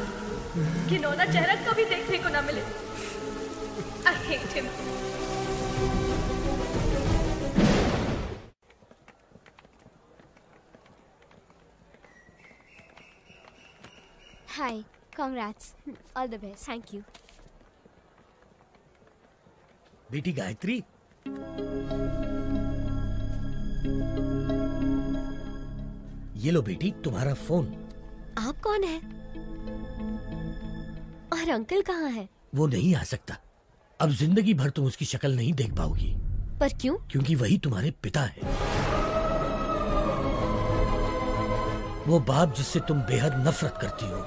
घिनौना चेहरा कभी देखने को ना मिले। I hate him. Hi, congrats. All the best. Thank you. बेटी गायत्री, ये लो बेटी तुम्हारा फोन। आप कौन है? और अंकल कहाँ है? वो नहीं आ सकता। अब जिंदगी भर तुम उसकी शक्ल नहीं देख पाओगी। पर क्यों? क्योंकि वही तुम्हारे पिता है, वो बाप जिससे तुम बेहद नफरत करती हो।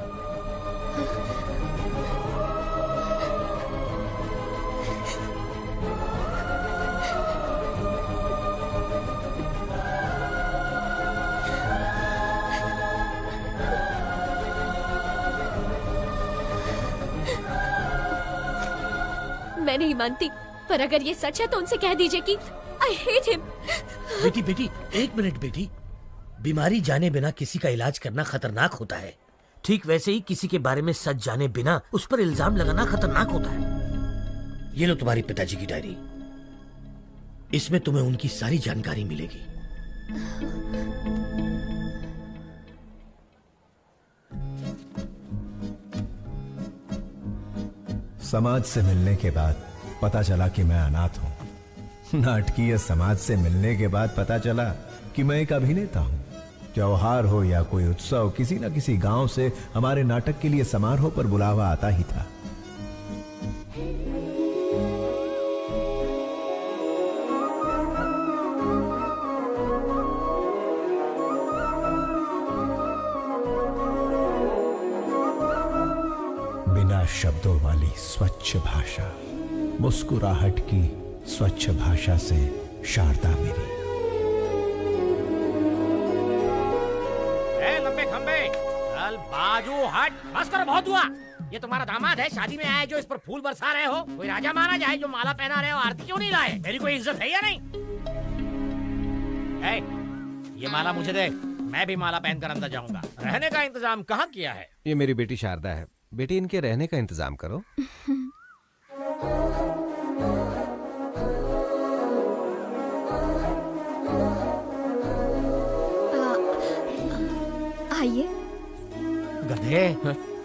मैं नहीं मानती, पर अगर ये सच है तो उनसे कह दीजिए कि I hate him. बेटी बेटी एक मिनट बेटी, बीमारी जाने बिना किसी का इलाज करना खतरनाक होता है। ठीक वैसे ही किसी के बारे में सच जाने बिना उस पर इल्जाम लगाना खतरनाक होता है। ये लो तुम्हारी पिताजी की डायरी, इसमें तुम्हें उनकी सारी जानकारी मिलेगी। समाज से मिलने के बाद पता चला कि मैं अनाथ हूं। नाटकीय समाज से मिलने के बाद पता चला कि मैं एक अभिनेता हूं। त्योहार हो या कोई उत्सव, किसी न किसी गांव से हमारे नाटक के लिए समारोह पर बुलावा आता ही था। शब्दों वाली स्वच्छ भाषा, मुस्कुराहट की स्वच्छ भाषा से शारदा मेरी। लंबे खंबे चल बाजू हट, बस करो, बहुत हुआ। ये तुम्हारा दामाद है, शादी में आए जो इस पर फूल बरसा रहे हो? कोई राजा महाराजा है जो माला पहना रहे हो? आरती क्यों नहीं लाए? मेरी कोई इज्जत है या नहीं? ये माला मुझे दे, मैं भी माला पहनकर अंदर जाऊंगा। रहने का इंतजाम कहाँ किया है? ये मेरी बेटी शारदा है, बेटी इनके रहने का इंतजाम करो। आइए। गधे,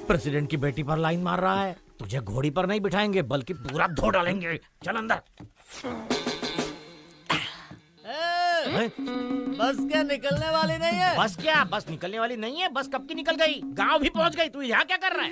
प्रेसिडेंट की बेटी पर लाइन मार रहा है। तुझे घोड़ी पर नहीं बिठाएंगे बल्कि पूरा धो डालेंगे। चल अंदर। बस क्या निकलने वाली नहीं है? बस क्या? बस निकलने वाली नहीं है? बस कब की निकल गई, गांव भी पहुंच गई। तू यहाँ क्या कर रहा है?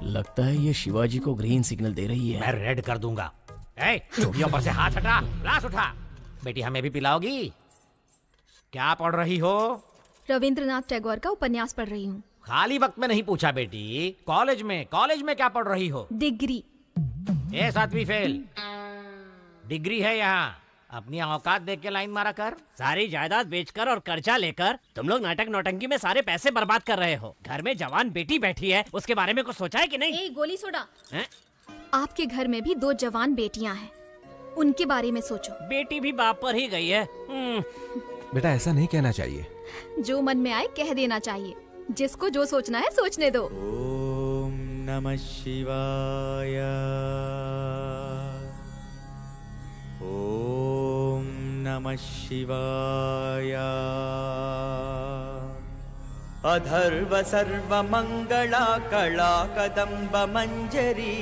लगता है ये शिवाजी को ग्रीन सिग्नल दे रही है। मैं रेड कर दूंगा। चूड़ियों पर से हाथ हटा, ग्लास उठा। बेटी हमें भी पिलाओगी? क्या पढ़ रही हो? रविंद्रनाथ टैगोर का उपन्यास पढ़ रही हूँ। खाली वक्त में नहीं पूछा बेटी, कॉलेज में क्या पढ़ रही हो? डिग्री। 7वीं फेल। डिग्री है यहाँ। अपनी औकात देख के लाइन मारा कर। सारी जायदाद बेचकर और कर्जा लेकर तुम लोग नाटक नौटंकी में सारे पैसे बर्बाद कर रहे हो। घर में जवान बेटी बैठी है, उसके बारे में कुछ सोचा है कि नहीं? गोली सोडा। आपके घर में भी 2 जवान बेटियां हैं, उनके बारे में सोचो। बेटी भी बाप पर ही गई है। बेटा ऐसा नहीं कहना चाहिए। जो मन में आए कह देना चाहिए। जिसको जो सोचना है सोचने दो। ओम नमः शिवाय। ओम नमः शिवाय। अधर्व सर्व मंगला कला कदम्ब मंजरी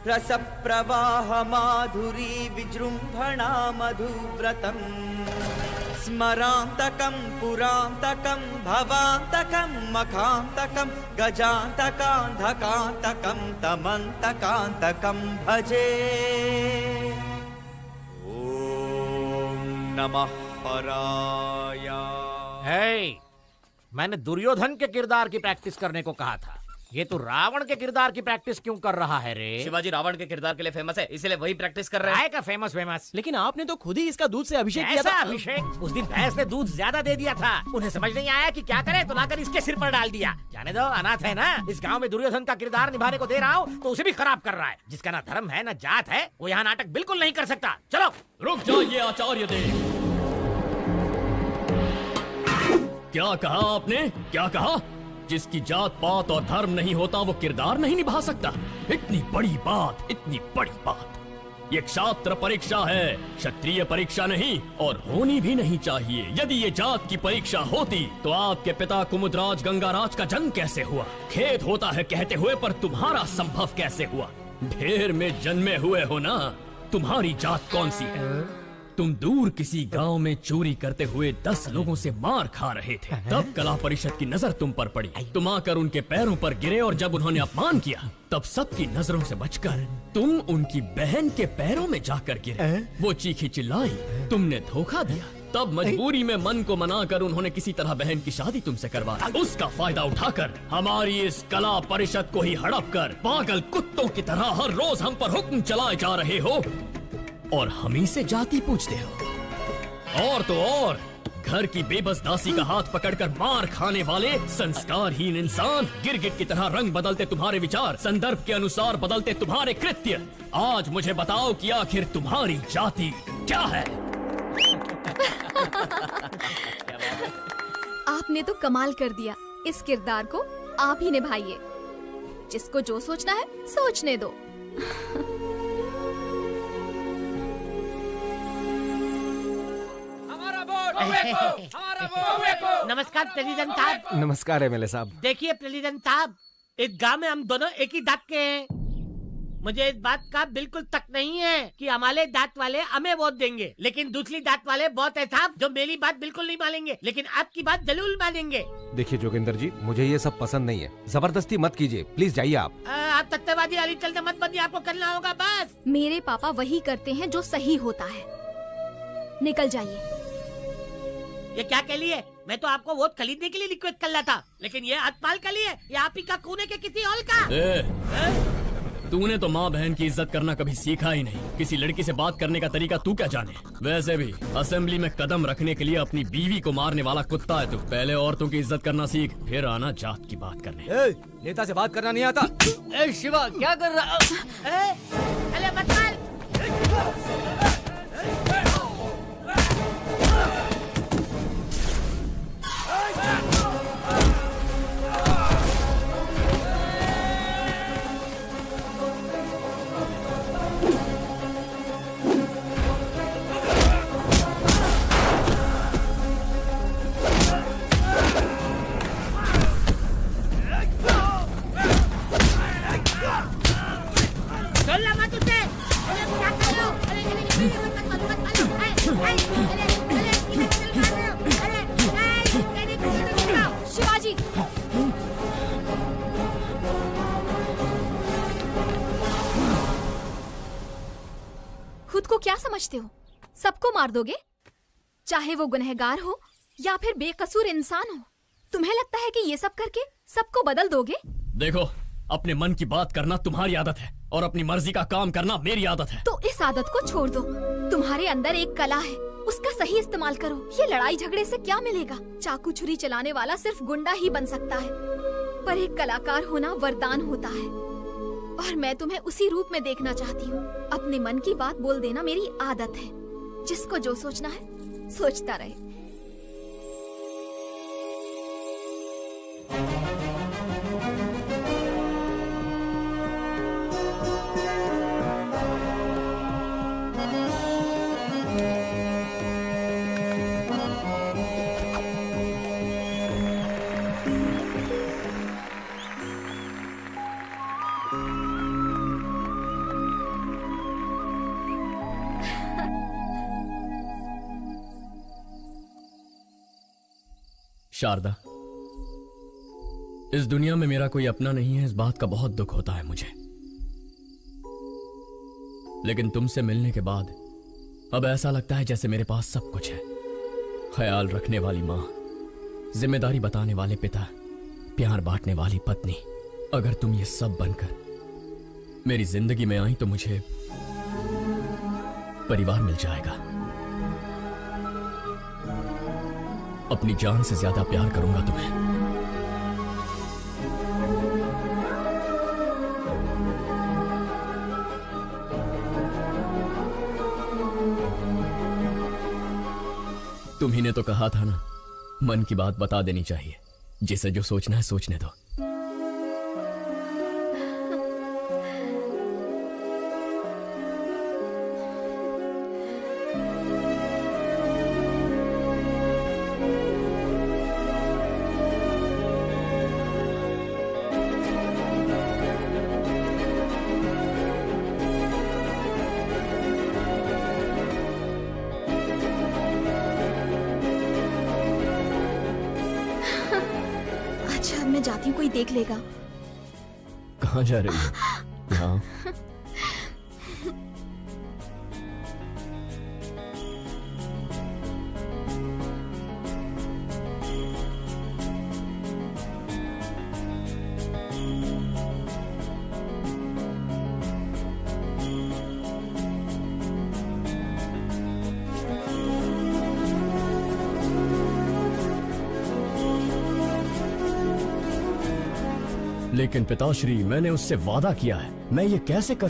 रस प्रवाह माधुरी विजृंभणा मधुव्रतम स्मरांतकं पुरांतकं भवांतकं मखांतकं गजांतकांधकांतकं तमंतकांतकं भजे। ओम नमः पराय। मैंने दुर्योधन के किरदार की प्रैक्टिस करने को कहा था। ये तो रावण के किरदार की प्रैक्टिस क्यों कर रहा है रे? शिवाजी रावण के किरदार के लिए फेमस है, इसलिए वही प्रैक्टिस कर रहे हैं। का फेमस। लेकिन आपने तो खुद ही इसका दूध से अभिषेक किया था। अभिषेक? उस दिन भैंस ने दूध ज्यादा दे दिया था। उन्हें समझ नहीं आया कि क्या करे, तो लाकर इसके सिर पर डाल दिया। जाने दो, अनाथ है ना। इस गांव में दुर्योधन का किरदार निभाने को दे रहा हूँ तो उसे भी खराब कर रहा है। जिसका ना धर्म है ना जात है, वो यहाँ नाटक बिल्कुल नहीं कर सकता। चलो। रुक जाइए आचार्य देव। क्या कहा आपने? क्या कहा? जिसकी जात पात और धर्म नहीं होता वो किरदार नहीं निभा सकता? इतनी बड़ी बात, इतनी बड़ी बात। ये क्षात्र परीक्षा है, क्षत्रिय परीक्षा नहीं, और होनी भी नहीं चाहिए। यदि ये जात की परीक्षा होती तो आपके पिता कुमुदराज गंगाराज का जन्म कैसे हुआ? खेद होता है कहते हुए, पर तुम्हारा संभव कैसे हुआ? ढेर में जन्मे हुए हो ना। तुम्हारी जात कौन सी है? तुम दूर किसी गांव में चोरी करते हुए 10 लोगों से मार खा रहे थे। तब कला परिषद की नजर तुम पर पड़ी। तुम आकर उनके पैरों पर गिरे और जब उन्होंने अपमान किया तब सबकी नजरों से बचकर तुम उनकी बहन के पैरों में जाकर गिरे। वो चीखी चिल्लाई, तुमने धोखा दिया। तब मजबूरी में मन को मनाकर उन्होंने किसी तरह बहन की शादी तुमसे करवा दी। उसका फायदा उठाकर हमारी इस कला परिषद को ही हड़प कर पागल कुत्तों की तरह हर रोज हम पर हुक्म चलाए जा रहे हो और हम ही से जाति पूछते हो। और तो और घर की बेबस दासी का हाथ पकड़कर मार खाने वाले संस्कारहीन इंसान, गिरगिट की तरह रंग बदलते तुम्हारे विचार, संदर्भ के अनुसार बदलते तुम्हारे कृत्य। आज मुझे बताओ कि आखिर तुम्हारी जाति क्या है? आपने तो कमाल कर दिया। इस किरदार को आप ही निभाइए। जिसको जो सोचना है सोचने दो। नमस्कार प्रेसिडेंट साहब। नमस्कार एमएलए साहब। देखिए प्रेसिडेंट साहब, एक गांव में हम दोनों एक ही दांत के हैं। मुझे इस बात का बिल्कुल तक नहीं है कि हमारे दांत वाले हमें वोट देंगे, लेकिन दूसरी दांत वाले बहुत है साहब जो मेरी बात बिल्कुल नहीं मानेंगे, लेकिन आपकी बात जरूर मानेंगे। देखिए जोगिंदर जी, मुझे ये सब पसंद नहीं है, जबरदस्ती मत कीजिए, प्लीज जाइए आप। आप तत्ववादी वाली चलते मत बनिए, आपको करना होगा बस। मेरे पापा वही करते हैं जो सही होता है। निकल जाइए। ये क्या कह लिए? मैं तो आपको वोट खरीदने के लिए रिक्वेस्ट कर रहा था, लेकिन ये अतपाल का लिए या आप ही का कूने के किसी और का? तूने तो माँ बहन की इज्जत करना कभी सीखा ही नहीं। किसी लड़की से बात करने का तरीका तू क्या जाने? वैसे भी असेंबली में कदम रखने के लिए अपनी बीवी को मारने वाला कुत्ता है तू। पहले औरतों की इज्जत करना सीख, फिर आना जात की बात करने। नेता से बात करना नहीं आता। शिवा क्या कर रहा? अरे मत मार। शिवाजी, खुद को क्या समझते हो? सबको मार दोगे, चाहे वो गुनहगार हो या फिर बेकसूर इंसान हो। तुम्हें लगता है कि ये सब करके सबको बदल दोगे? देखो, अपने मन की बात करना तुम्हारी आदत है और अपनी मर्जी का काम करना मेरी आदत है। तो इस आदत को छोड़ दो। तुम्हारे अंदर एक कला है, उसका सही इस्तेमाल करो। ये लड़ाई झगड़े से क्या मिलेगा? चाकू छुरी चलाने वाला सिर्फ गुंडा ही बन सकता है, पर एक कलाकार होना वरदान होता है, और मैं तुम्हें उसी रूप में देखना चाहती हूँ। अपने मन की बात बोल देना मेरी आदत है। जिसको जो सोचना है सोचता रहे। शारदा, इस दुनिया में मेरा कोई अपना नहीं है, इस बात का बहुत दुख होता है मुझे। लेकिन तुमसे मिलने के बाद अब ऐसा लगता है जैसे मेरे पास सब कुछ है। ख्याल रखने वाली माँ, जिम्मेदारी बताने वाले पिता, प्यार बांटने वाली पत्नी। अगर तुम ये सब बनकर मेरी जिंदगी में आई तो मुझे परिवार मिल जाएगा। अपनी जान से ज्यादा प्यार करूंगा तुम्हें। तुम्ही ने तो कहा था ना, मन की बात बता देनी चाहिए। जिसे जो सोचना है सोचने दो। जाती हूँ, कोई देख लेगा। कहाँ जा रही है? यहाँ। लेकिन पिताश्री, मैंने उससे वादा किया है, मैं ये कैसे कर...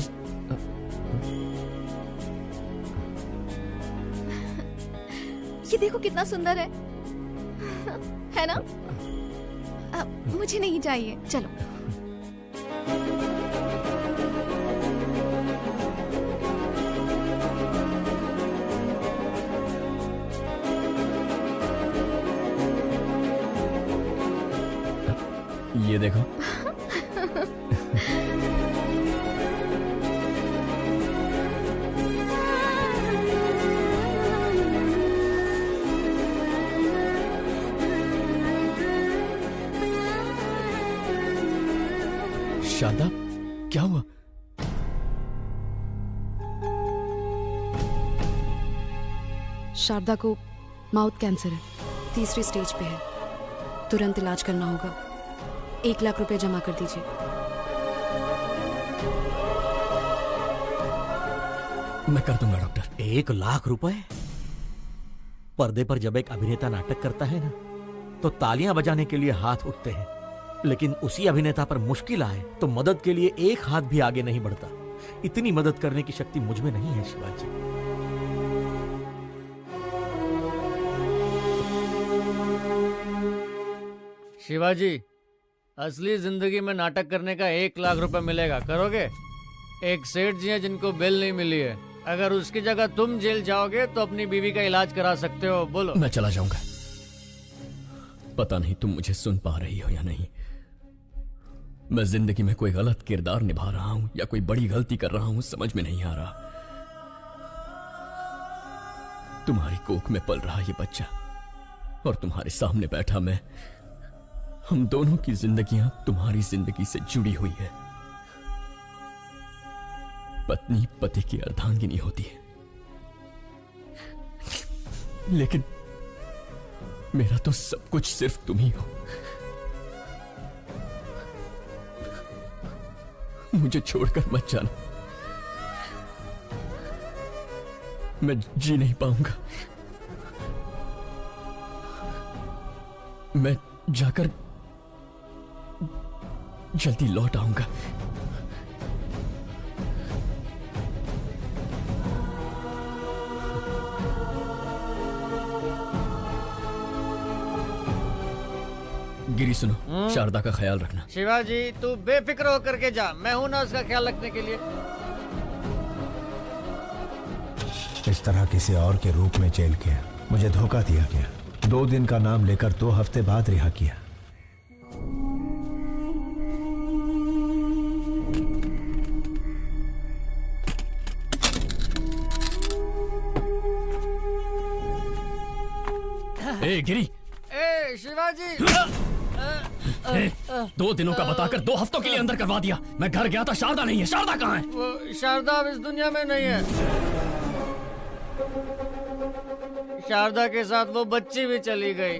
ये देखो कितना सुंदर है, है ना? मुझे नहीं चाहिए, चलो। ये देखो। शारदा, क्या हुआ? शारदा को माउथ कैंसर है, 3री स्टेज पे है। तुरंत इलाज करना होगा। 1 लाख रुपए जमा कर दीजिए। मैं कर दूंगा डॉक्टर। 1 लाख रुपए? पर्दे पर जब एक अभिनेता नाटक करता है ना, तो तालियां बजाने के लिए हाथ उठते हैं, लेकिन उसी अभिनेता पर मुश्किल आए तो मदद के लिए एक हाथ भी आगे नहीं बढ़ता। इतनी मदद करने की शक्ति मुझ में नहीं है शिवाजी। शिवाजी, असली जिंदगी में नाटक करने का 1 लाख रुपए मिलेगा, करोगे? एक सेठ जी हैं जिनको बेल नहीं मिली है। अगर उसकी जगह तुम जेल जाओगे तो अपनी बीवी का इलाज करा सकते हो। बोलो। मैं चला जाऊंगा। पता नहीं तुम मुझे सुन पा रही हो या नहीं। मैं जिंदगी में कोई गलत किरदार निभा रहा हूं या कोई बड़ी गलती कर रहा हूं, समझ में नहीं आ रहा। तुम्हारी कोख में पल रहा ये बच्चा और तुम्हारे सामने बैठा मैं, हम दोनों की जिंदगियां तुम्हारी जिंदगी से जुड़ी हुई है। पत्नी पति की अर्धांगिनी होती है, लेकिन मेरा तो सब कुछ सिर्फ तुम ही हो। मुझे छोड़कर मत जाना, मैं जी नहीं पाऊंगा। मैं जाकर जल्दी लौट आऊंगा। गिरी सुनो, शारदा का ख्याल रखना। शिवाजी, तू बेफिक्र होकर के जा, मैं हूं ना उसका ख्याल रखने के लिए। इस तरह किसी और के रूप में जेल किया, मुझे धोखा दिया गया। 2 दिन का नाम लेकर 2 हफ्ते बाद रिहा किया। ए गिरी, ए शिवाजी, 2 दिनों का बताकर 2 हफ्तों के लिए अंदर करवा दिया। मैं घर गया था, शारदा नहीं है। शारदा कहाँ है? वो शारदा अब इस दुनिया में नहीं है। शारदा के साथ वो बच्ची भी चली गई।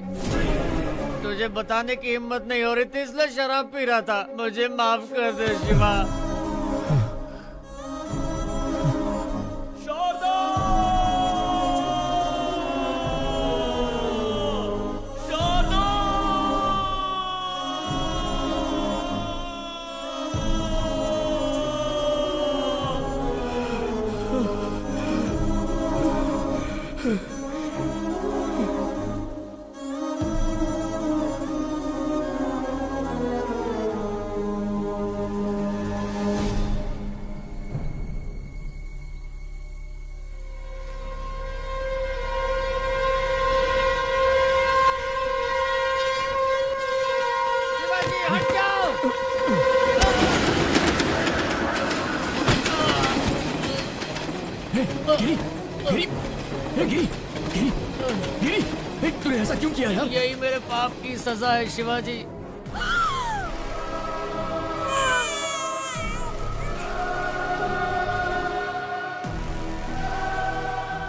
तुझे बताने की हिम्मत नहीं हो रही थी, इसलिए शराब पी रहा था। मुझे माफ कर दे शिवा। तूने ऐसा क्यों किया यार? यही मेरे पाप की सजा है शिवाजी।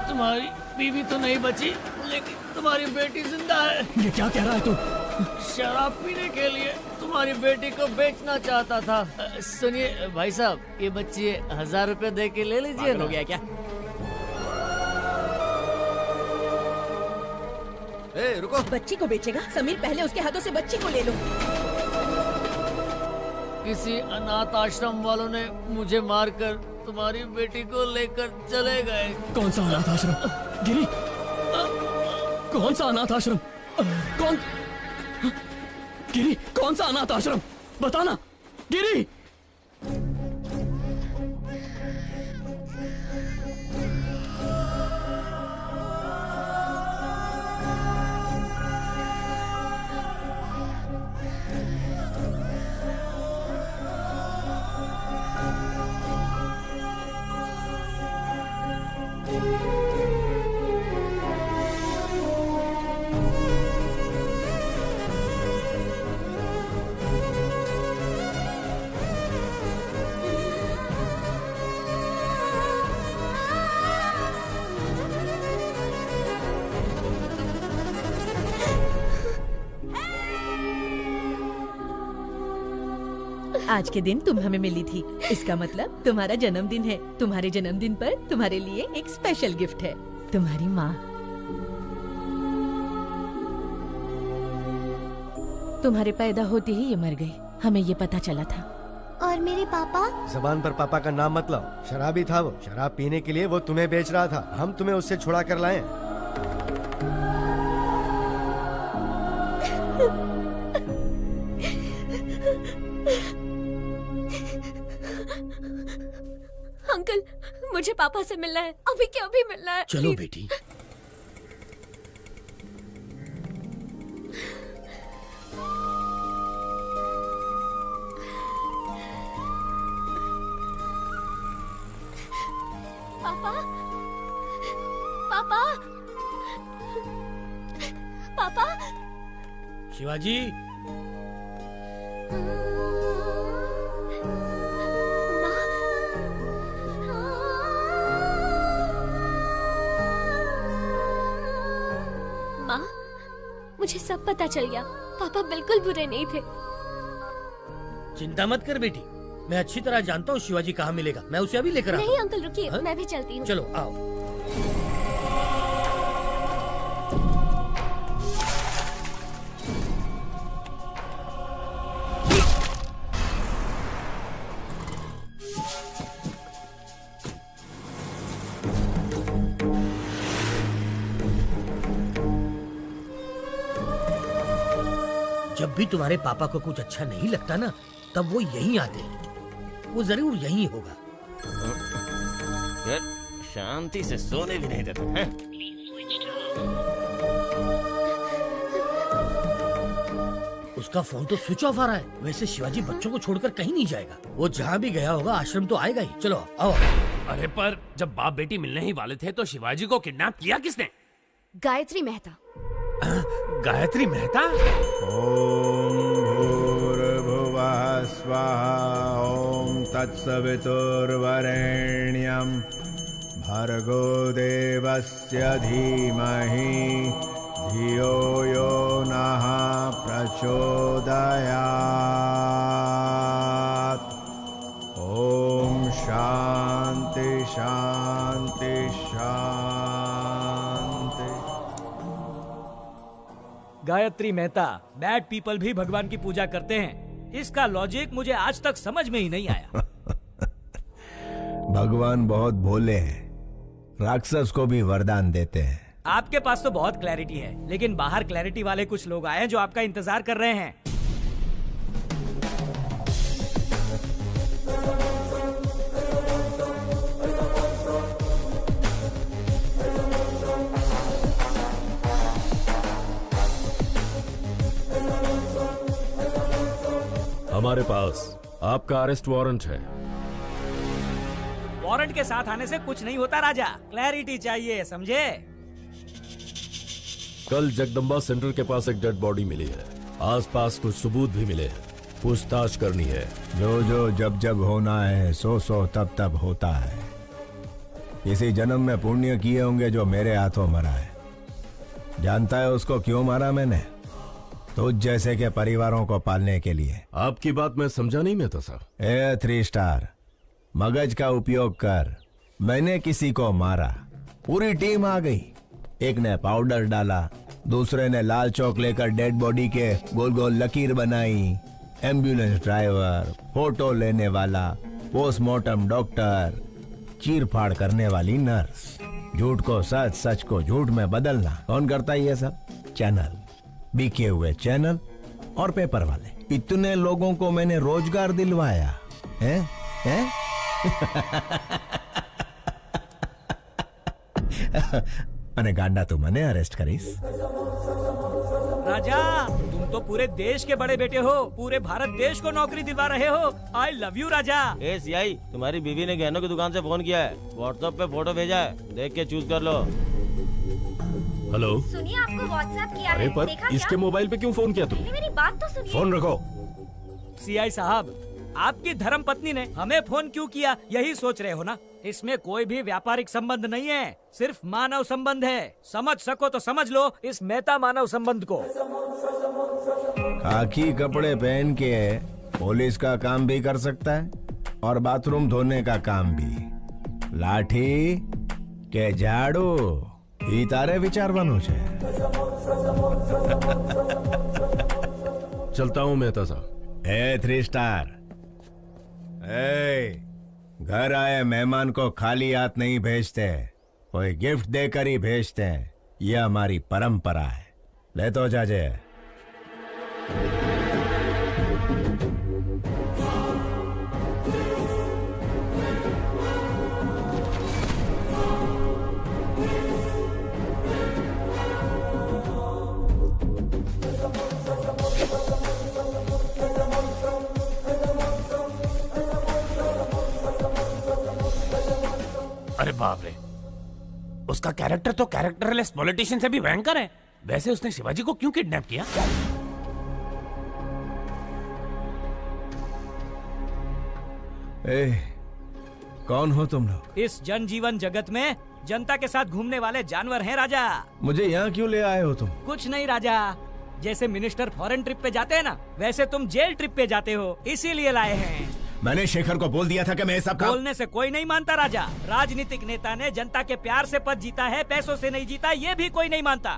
तुम्हारी बीवी तो नहीं बची, लेकिन तुम्हारी बेटी जिंदा है। ये क्या कह रहा है तू? शराब पीने के लिए तुम्हारी बेटी को बेचना चाहता था। सुनिए भाई साहब, ये बच्ची 1000 रुपए दे के ले लीजिए। हो गया क्या? रुको। बच्ची को बेचेगा? समीर, पहले उसके हाथों से बच्ची को ले लो। किसी अनाथ आश्रम वालों ने मुझे मारकर तुम्हारी बेटी को लेकर चले गए। कौन सा अनाथ आश्रम? गिरी, कौन सा अनाथ आश्रम? कौन? गिरी, कौन सा अनाथ आश्रम? बताना गिरी। आज के दिन तुम हमें मिली थी, इसका मतलब तुम्हारा जन्मदिन है। तुम्हारे जन्मदिन पर तुम्हारे लिए एक स्पेशल गिफ्ट है, तुम्हारी माँ। तुम्हारे पैदा होते ही ये मर गई, हमें ये पता चला था। और मेरे पापा? जबान पर पापा का नाम मत लाओ, शराबी था वो। शराब पीने के लिए वो तुम्हें बेच रहा था, हम तुम्हें उससे छुड़ा कर लाए। अंकल, मुझे पापा से मिलना है, अभी के अभी मिलना है। चलो please। बेटी। पापा, पापा, पापा। शिवाजी, माँ, मुझे सब पता चल गया। पापा बिल्कुल बुरे नहीं थे। चिंता मत कर बेटी, मैं अच्छी तरह जानता हूँ शिवाजी कहाँ मिलेगा। मैं उसे अभी लेकर आता हूँ। नहीं अंकल रुकिए, मैं भी चलती हूँ। चलो आओ। जब भी तुम्हारे पापा को कुछ अच्छा नहीं लगता ना, तब वो यहीं आते हैं। वो जरूर यहीं होगा। शांति से सोने भी नहीं देते हैं। उसका फोन तो स्विच ऑफ आ रहा है। वैसे शिवाजी बच्चों को छोड़कर कहीं नहीं जाएगा। वो जहाँ भी गया होगा आश्रम तो आएगा ही। चलो आओ। अरे पर जब बाप बेटी मिलने ही वाले थे तो शिवाजी को किडनैप किया किसने? गायत्री मेहता। गायत्री मेहता? ओम भूर्भुवः स्वाहा ओम तत्सवितुर्वरेण्यं भर्गो देवस्य धीमहि धियो यो नः प्रचोदयात्। ओम शांति शांति शांति। गायत्री मेहता, बैड पीपल भी भगवान की पूजा करते हैं। इसका लॉजिक मुझे आज तक समझ में ही नहीं आया। भगवान बहुत भोले हैं, राक्षस को भी वरदान देते हैं। आपके पास तो बहुत क्लैरिटी है, लेकिन बाहर क्लैरिटी वाले कुछ लोग आए हैं जो आपका इंतजार कर रहे हैं। हमारे पास आपका अरेस्ट वारंट है। वारंट के साथ आने से कुछ नहीं होता राजा, क्लैरिटी चाहिए, समझे? कल जगदम्बा सेंटर के पास एक डेड बॉडी मिली है। आसपास कुछ सबूत भी मिले हैं, पूछताछ करनी है। जो जो जब जब होना है, सो सो तब तब होता है। किसी जन्म में पुण्य किए होंगे जो मेरे हाथों मरा है। जानता है उसको क्यों मारा मैंने? तुझ जैसे के परिवारों को पालने के लिए। आपकी बात मैं समझा नहीं मैं तो सर। 3 स्टार मगज का उपयोग कर। मैंने किसी को मारा, पूरी टीम आ गई। एक ने पाउडर डाला, दूसरे ने लाल चौक लेकर डेड बॉडी के गोल गोल लकीर बनाई। एम्बुलेंस ड्राइवर, फोटो लेने वाला, पोस्टमार्टम डॉक्टर, चीर फाड़ करने वाली नर्स। झूठ को सच, सच को झूठ में बदलना कौन करता है ये सब? चैनल, बिके हुए चैनल और पेपर वाले। इतने लोगों को मैंने रोजगार दिलवाया है? અને ગાંડા તું મને અરેસ્ટ કરીશ? राजा, तुम तो पूरे देश के बड़े बेटे हो, पूरे भारत देश को नौकरी दिलवा रहे हो। आई लव यू राजा। सीआई, तुम्हारी बीवी ने गहनों की दुकान से फोन किया है, व्हाट्सएप पे फोटो भेजा है, देख के चूज कर लो। हेलो, सुनिए, आपको व्हाट्सएप किया अरे है, पर देखा इसके क्या? मोबाइल पे क्यों फोन किया तुमने? मेरी बात तो सुनिए। फोन रखो। सीआई साहब, आपकी धर्म पत्नी ने हमें फोन क्यों किया, यही सोच रहे हो ना? इसमें कोई भी व्यापारिक संबंध नहीं है, सिर्फ मानव संबंध है। समझ सको तो समझ लो इस मेहता मानव संबंध को। खाकी कपड़े पहन के पुलिस का काम भी कर सकता है और बाथरूम धोने का काम भी। लाठी के झाड़ू ई तारे विचारવાનું છે। चलता हूँ मेहता साहब। ए 3 स्टार, घर आए मेहमान को खाली हाथ नहीं भेजते, कोई गिफ्ट देकर ही भेजते हैं। यह हमारी परंपरा है। ले तो जाजे। अरे बाप रे, उसका कैरेक्टर तो कैरेक्टरलेस पॉलिटिशियन से भी भयंकर है। वैसे उसने शिवाजी को क्यों किडनैप किया? कौन हो तुम लोग? इस जनजीवन जगत में जनता के साथ घूमने वाले जानवर हैं राजा। मुझे यहाँ क्यों ले आए हो तुम? कुछ नहीं राजा, जैसे मिनिस्टर फॉरेन ट्रिप पे जाते हैं ना, वैसे तुम जेल ट्रिप पे जाते हो, इसीलिए लाए हैं। मैंने शेखर को बोल दिया था कि मैं सब काम... बोलने से कोई नहीं मानता राजा। राजनीतिक नेता ने जनता के प्यार से पद जीता है, पैसों से नहीं जीता, ये भी कोई नहीं मानता।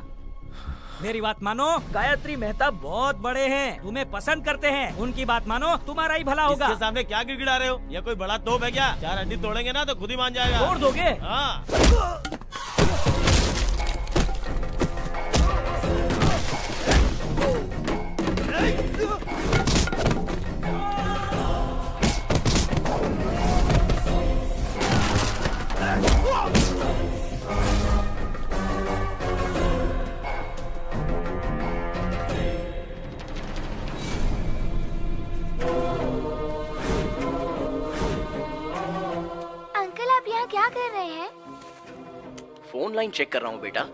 मेरी बात मानो, गायत्री मेहता बहुत बड़े हैं, तुम्हें पसंद करते हैं, उनकी बात मानो, तुम्हारा ही भला होगा। इसके सामने क्या गिड़गिड़ा रहे हो? ये कोई बड़ा तोप है क्या? 4 हड्डी तोड़ेंगे ना तो खुद ही मान जाएगा। तोड़ दोगे? हाँ। क्या कर रहे हैं? फोन लाइन चेक कर रहा हूँ बेटा।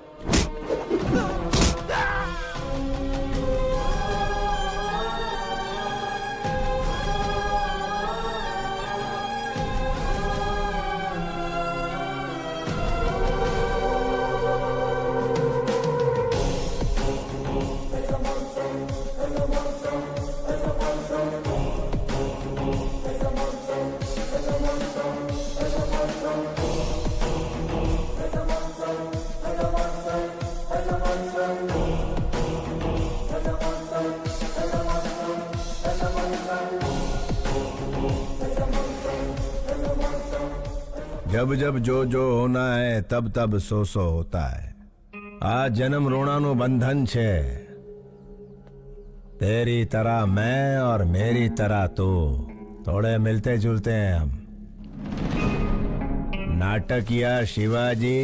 जब जब जो जो होना है तब तब सो सो होता है। आज जन्म रोणानु बंधन छे। तेरी तरह मैं और मेरी तरह तू, थोड़े मिलते जुलते हैं हम। नाटकिया शिवाजी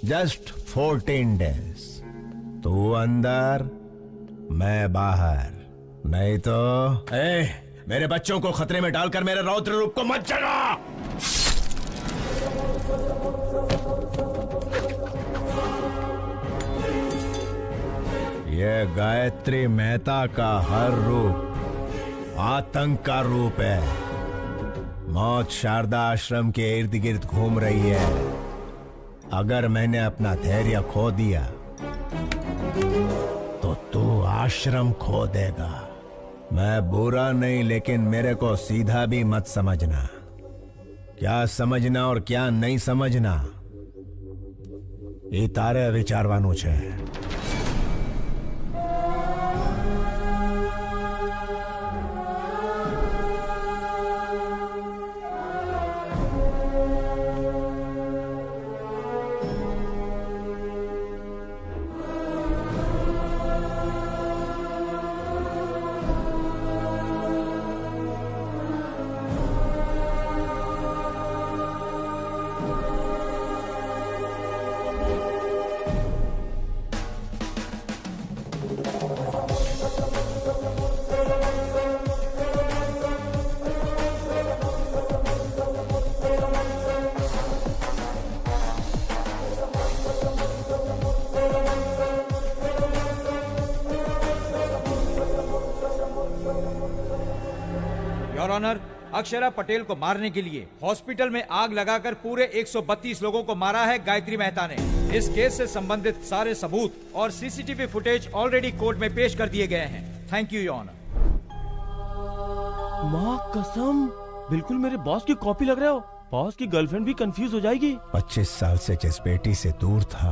जस्ट 14 डेज, तू अंदर मैं बाहर। नहीं तो मेरे बच्चों को खतरे में डालकर मेरे रौद्र रूप को मत जगा। ये गायत्री मेहता का हर रूप आतंक का रूप है। मौत शारदा आश्रम के इर्द गिर्द घूम रही है। अगर मैंने अपना धैर्य खो दिया तो तू आश्रम खो देगा। मैं बुरा नहीं, लेकिन मेरे को सीधा भी मत समझना। क्या समझना और क्या नहीं समझना ये तारे विचारवानु छे। योर ऑनर, अक्षरा पटेल को मारने के लिए हॉस्पिटल में आग लगाकर पूरे 132 लोगों को मारा है गायत्री मेहता ने। इस केस से संबंधित सारे सबूत और सीसीटीवी फुटेज ऑलरेडी कोर्ट में पेश कर दिए गए हैं। Thank you your honour. माँ कसम, बिल्कुल मेरे बॉस की कॉपी लग रहे हो। बॉस की गर्लफ्रेंड भी कंफ्यूज हो जाएगी। 25 साल से जिस बेटी से दूर था,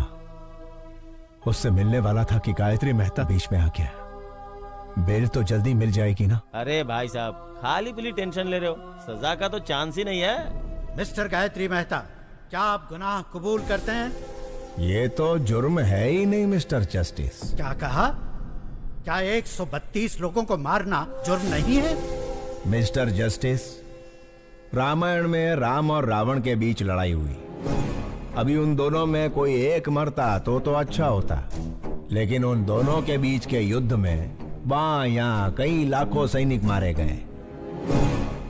उससे मिलने वाला था कि गायत्री मेहता बीच में आ गया। बेल तो जल्दी मिल जाएगी ना? अरे भाई साहब, खाली पीली टेंशन ले रहे हो, सजा का तो चांस ही नहीं है। मिस्टर गायत्री मेहता, क्या आप गुनाह कबूल करते हैं? ये तो जुर्म है ही नहीं मिस्टर जस्टिस। क्या कहा? क्या 132 लोगों को मारना जुर्म नहीं है? मिस्टर जस्टिस, रामायण में राम और रावण के बीच लड़ाई हुई। अभी उन दोनों में कोई एक मरता तो अच्छा होता, लेकिन उन दोनों के बीच के युद्ध में वहां यहाँ कई लाखों सैनिक मारे गए।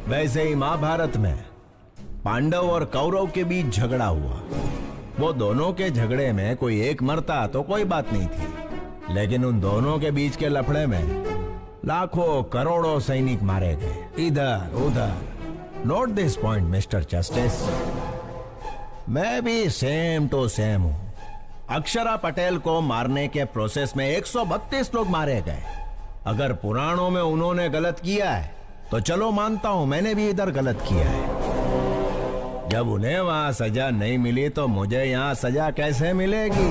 वैसे ही महाभारत में पांडव और कौरव के बीच झगड़ा हुआ। वो दोनों के झगड़े में कोई एक मरता तो कोई बात नहीं थी, लेकिन उन दोनों के बीच के लफड़े में लाखों करोड़ों सैनिक मारे गए, इधर उधर। Note this point mister justice, मैं भी सेम टू सेम हूं। अक्षरा पटेल को मारने के प्रोसेस में 132 लोग मारे गए। अगर पुराणों में उन्होंने गलत किया है तो चलो मानता हूं मैंने भी इधर गलत किया है। जब उन्हें वहां सजा नहीं मिली तो मुझे यहां सजा कैसे मिलेगी?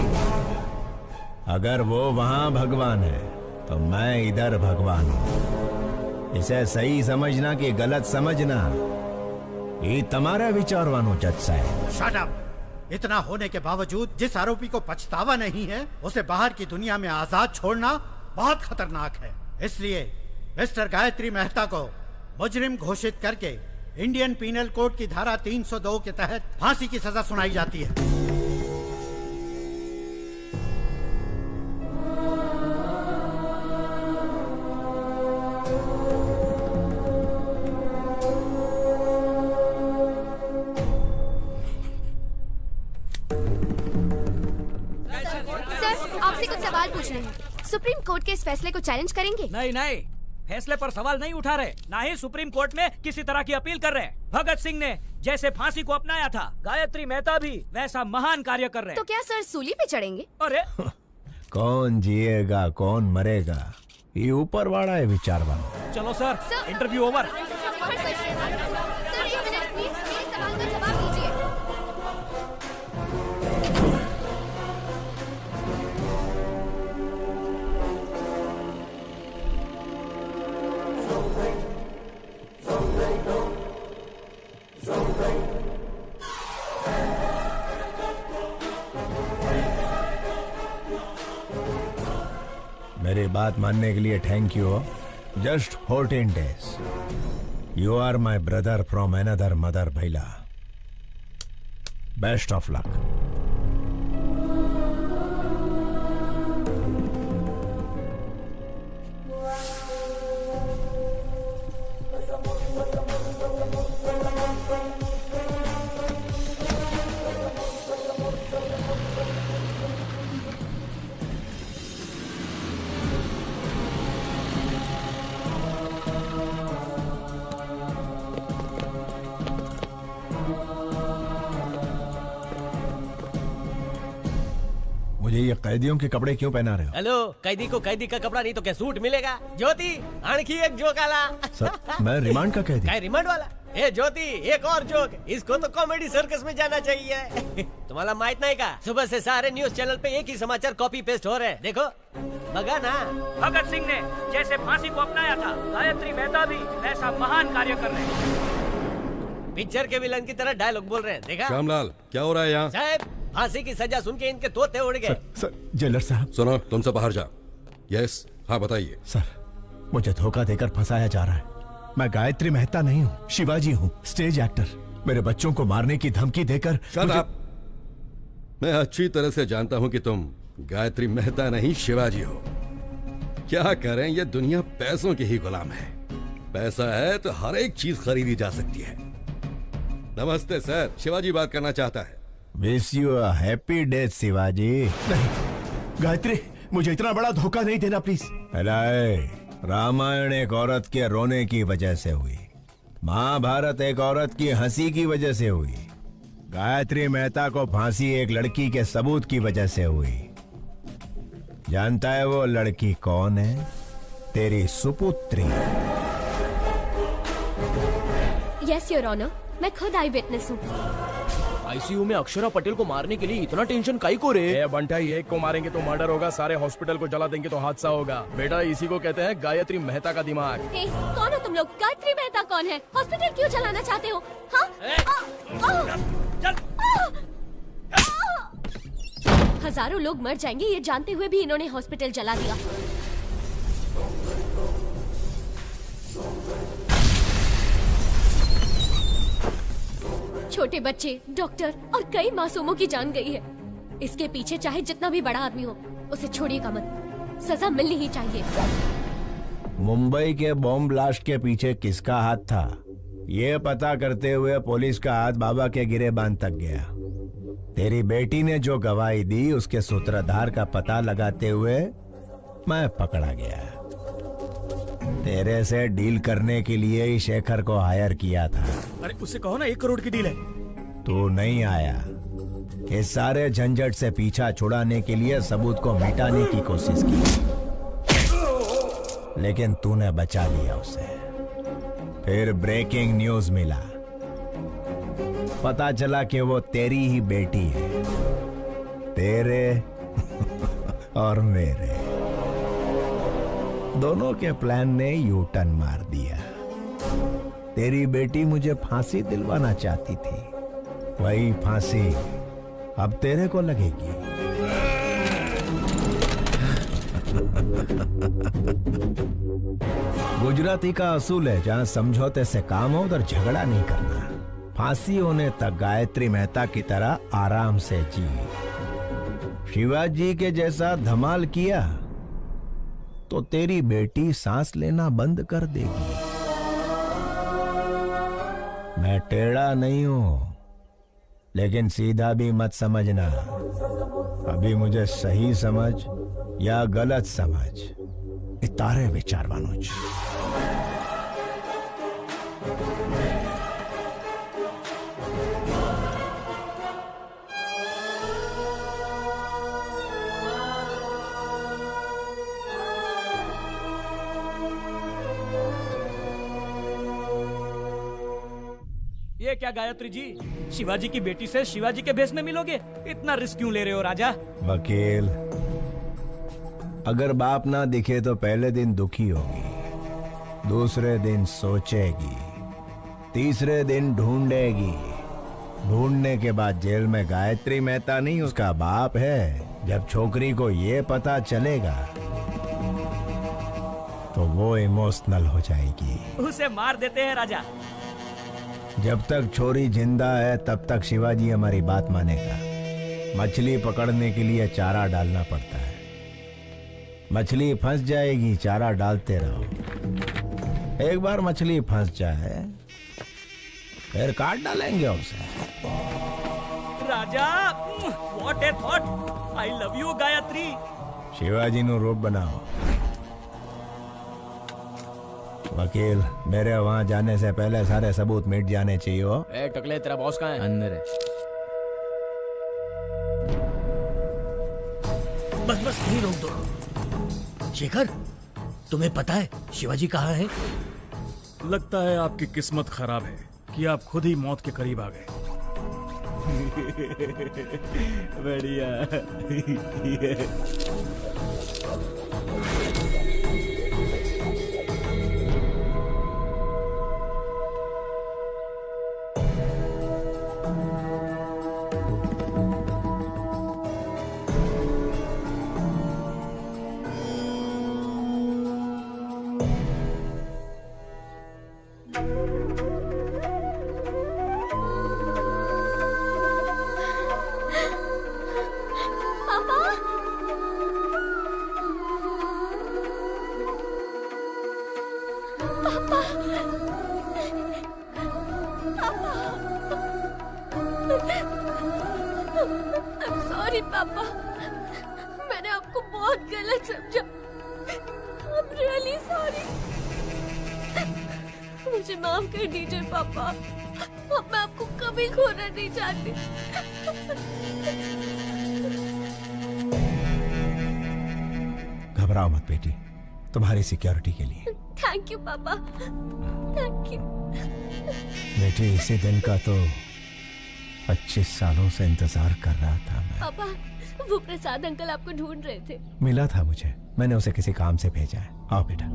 अगर वो वहां भगवान है तो मैं इधर भगवान हूं। इसे सही समझना कि गलत समझना ये तुम्हारा विचारवानो जज साहब। Shut up! इतना होने के बावजूद जिस आरोपी को पछतावा नहीं है, उसे बाहर की दुनिया में आजाद छोड़ना बहुत खतरनाक है। इसलिए मिस्टर गायत्री मेहता को मुजरिम घोषित करके इंडियन पीनल कोड की धारा 302 के तहत फांसी की सजा सुनाई जाती है। सुप्रीम कोर्ट के इस फैसले को चैलेंज करेंगे? नहीं नहीं, फैसले पर सवाल नहीं उठा रहे, ना ही सुप्रीम कोर्ट में किसी तरह की अपील कर रहे। भगत सिंह ने जैसे फांसी को अपनाया था, गायत्री मेहता भी वैसा महान कार्य कर रहे। तो क्या सर सूली पे चढ़ेंगे? अरे कौन जिएगा कौन मरेगा ये ऊपर वाला है विचारवान। चलो सर, इंटरव्यू ओवर। सर एक मिनट प्लीज, मेरे सवाल का जवाब दीजिए। मेरी बात मानने के लिए thank you. Just 14 days। You are my brother from another mother भैला। Best of luck. मुझे ये कैदियों के कपड़े क्यों पहना रहे हो? हेलो, कैदी को कैदी का कपड़ा नहीं तो क्या सूट मिलेगा? ज्योति, आणखी एक जोक आला। सर, मैं रिमांड का कैदी। काय रिमांड वाला? ए ज्योति, एक और जोक। इसको तो कॉमेडी सर्कस में जाना चाहिए। तुम्हाला माहित नाही का? सुबह से सारे न्यूज चैनल पे एक ही समाचार कॉपी पेस्ट हो रहे हैं। देखो, बगा ना। भगत सिंह ने जैसे फांसी को अपनाया था, गायत्री मेहता भी वैसा महान कार्य कर रहे। पिक्चर के विलन की तरह डायलॉग बोल रहे हैं। देखा? श्यामलाल, क्या हो रहा है यहाँ? साहब, फांसी की सजा सुन के इनके तोते उड़ गए। सर, जेलर साहब। सुनो, तुम सब बाहर जाओ। यस, हाँ बताइए। सर, मुझे धोखा देकर फंसाया जा रहा है। मैं गायत्री मेहता नहीं हूँ, शिवाजी हूँ, स्टेज एक्टर। मेरे बच्चों को मारने की धमकी देकर मैं अच्छी तरह से जानता हूँ कि तुम गायत्री मेहता नहीं शिवाजी हो। क्या करें, ये दुनिया पैसों की ही गुलाम है। पैसा है तो हर एक चीज खरीदी जा सकती है। नमस्ते सर, शिवाजी बात करना चाहता है। Wish you a happy death Shivaji. नहीं गायत्री, मुझे इतना बड़ा धोखा नहीं देना प्लीज। रामायण एक औरत के रोने की वजह से हुई, महाभारत एक औरत की हंसी की वजह से हुई, गायत्री मेहता को फांसी एक लड़की के सबूत की वजह से हुई। जानता है वो लड़की कौन है? तेरी सुपुत्री। यस योर ऑनर, मैं खुद आई विटनेस हूँ। आईसीयू में अक्षरा पटेल को मारने के लिए इतना टेंशन काई को रे? बंटाई, एक को मारेंगे तो मर्डर होगा, सारे हॉस्पिटल को जला देंगे तो हादसा होगा। बेटा इसी को कहते हैं गायत्री मेहता का दिमाग। हे, कौन हो तुम लोग? गायत्री मेहता कौन है? हॉस्पिटल क्यों चलाना चाहते हो? हाँ? हजारों लोग मर जाएंगे ये जानते हुए भी इन्होंने हॉस्पिटल जला दिया। छोटे बच्चे, डॉक्टर और कई मासूमों की जान गई है। इसके पीछे चाहे जितना भी बड़ा आदमी हो, उसे छोड़िएगा मत। सजा मिलनी ही चाहिए। मुंबई के बॉम्ब ब्लास्ट के पीछे किसका हाथ था, ये पता करते हुए पुलिस का हाथ बाबा के गिरेबान तक गया। तेरी बेटी ने जो गवाही दी उसके सूत्रधार का पता लगाते हुए मैं पकड़ा गया। तेरे से डील करने के लिए ही शेखर को हायर किया था। अरे उससे कहो ना 1 करोड़ की डील है। तू नहीं आया। इस सारे झंझट से पीछा छुड़ाने के लिए सबूत को मिटाने की कोशिश की, लेकिन तूने बचा लिया उसे। फिर ब्रेकिंग न्यूज मिला, पता चला कि वो तेरी ही बेटी है, तेरे और मेरे दोनों के प्लान ने यू टर्न मार दिया। तेरी बेटी मुझे फांसी दिलवाना चाहती थी, वही फांसी अब तेरे को लगेगी। गुजराती का असूल है, जहां समझौते से काम हो उधर झगड़ा नहीं करना। फांसी होने तक गायत्री मेहता की तरह आराम से जी। शिवाजी के जैसा धमाल किया तो तेरी बेटी सांस लेना बंद कर देगी। मैं टेढ़ा नहीं हूं, लेकिन सीधा भी मत समझना। अभी मुझे सही समझ या गलत समझ, इतारे विचार मनोज। ये क्या गायत्री जी, शिवाजी की बेटी से शिवाजी के भेष में मिलोगे? इतना रिस्क क्यों ले रहे हो राजा? वकील, अगर बाप ना दिखे तो पहले दिन दुखी होगी, दूसरे दिन सोचेगी, तीसरे दिन ढूंढेगी, ढूंढने के बाद जेल में गायत्री मेहता नहीं उसका बाप है। जब छोकरी को ये पता चलेगा तो वो इमोशनल हो जाएगी। उसे मार देते हैं राजा। जब तक छोरी जिंदा है तब तक शिवाजी हमारी बात मानेगा। मछली पकड़ने के लिए चारा डालना पड़ता है। मछली फंस जाएगी, चारा डालते रहो। एक बार मछली फंस जाए फिर काट डालेंगे उसे। Raja, what a thought. I love you Gayatri. Shivaji नु रूप बनाओ। वकील, मेरे वहां जाने से पहले सारे सबूत मिट जाने चाहिए। हो ए टकले, तेरा बॉस कहाँ है? अंदर है। बस बस यहीं रोक दो। शेखर, तुम्हें पता है शिवाजी कहाँ है? लगता है आपकी किस्मत खराब है कि आप खुद ही मौत के करीब आ गए। बढ़िया। सॉरी पापा, मैंने आपको बहुत गलत समझा। I'm really sorry। मुझे माफ कर दीजिए पापा, अब मैं आपको कभी खोना नहीं चाहती। घबराओ मत बेटी, तुम्हारी सिक्योरिटी के लिए। थैंक यू पापा, थैंक यू। बेटी, इसी दिन का तो 25 सालों से इंतजार कर रहा था मैं। पापा, वो प्रसाद अंकल आपको ढूंढ रहे थे। मिला था मुझे, मैंने उसे किसी काम से भेजा है। आओ बेटा।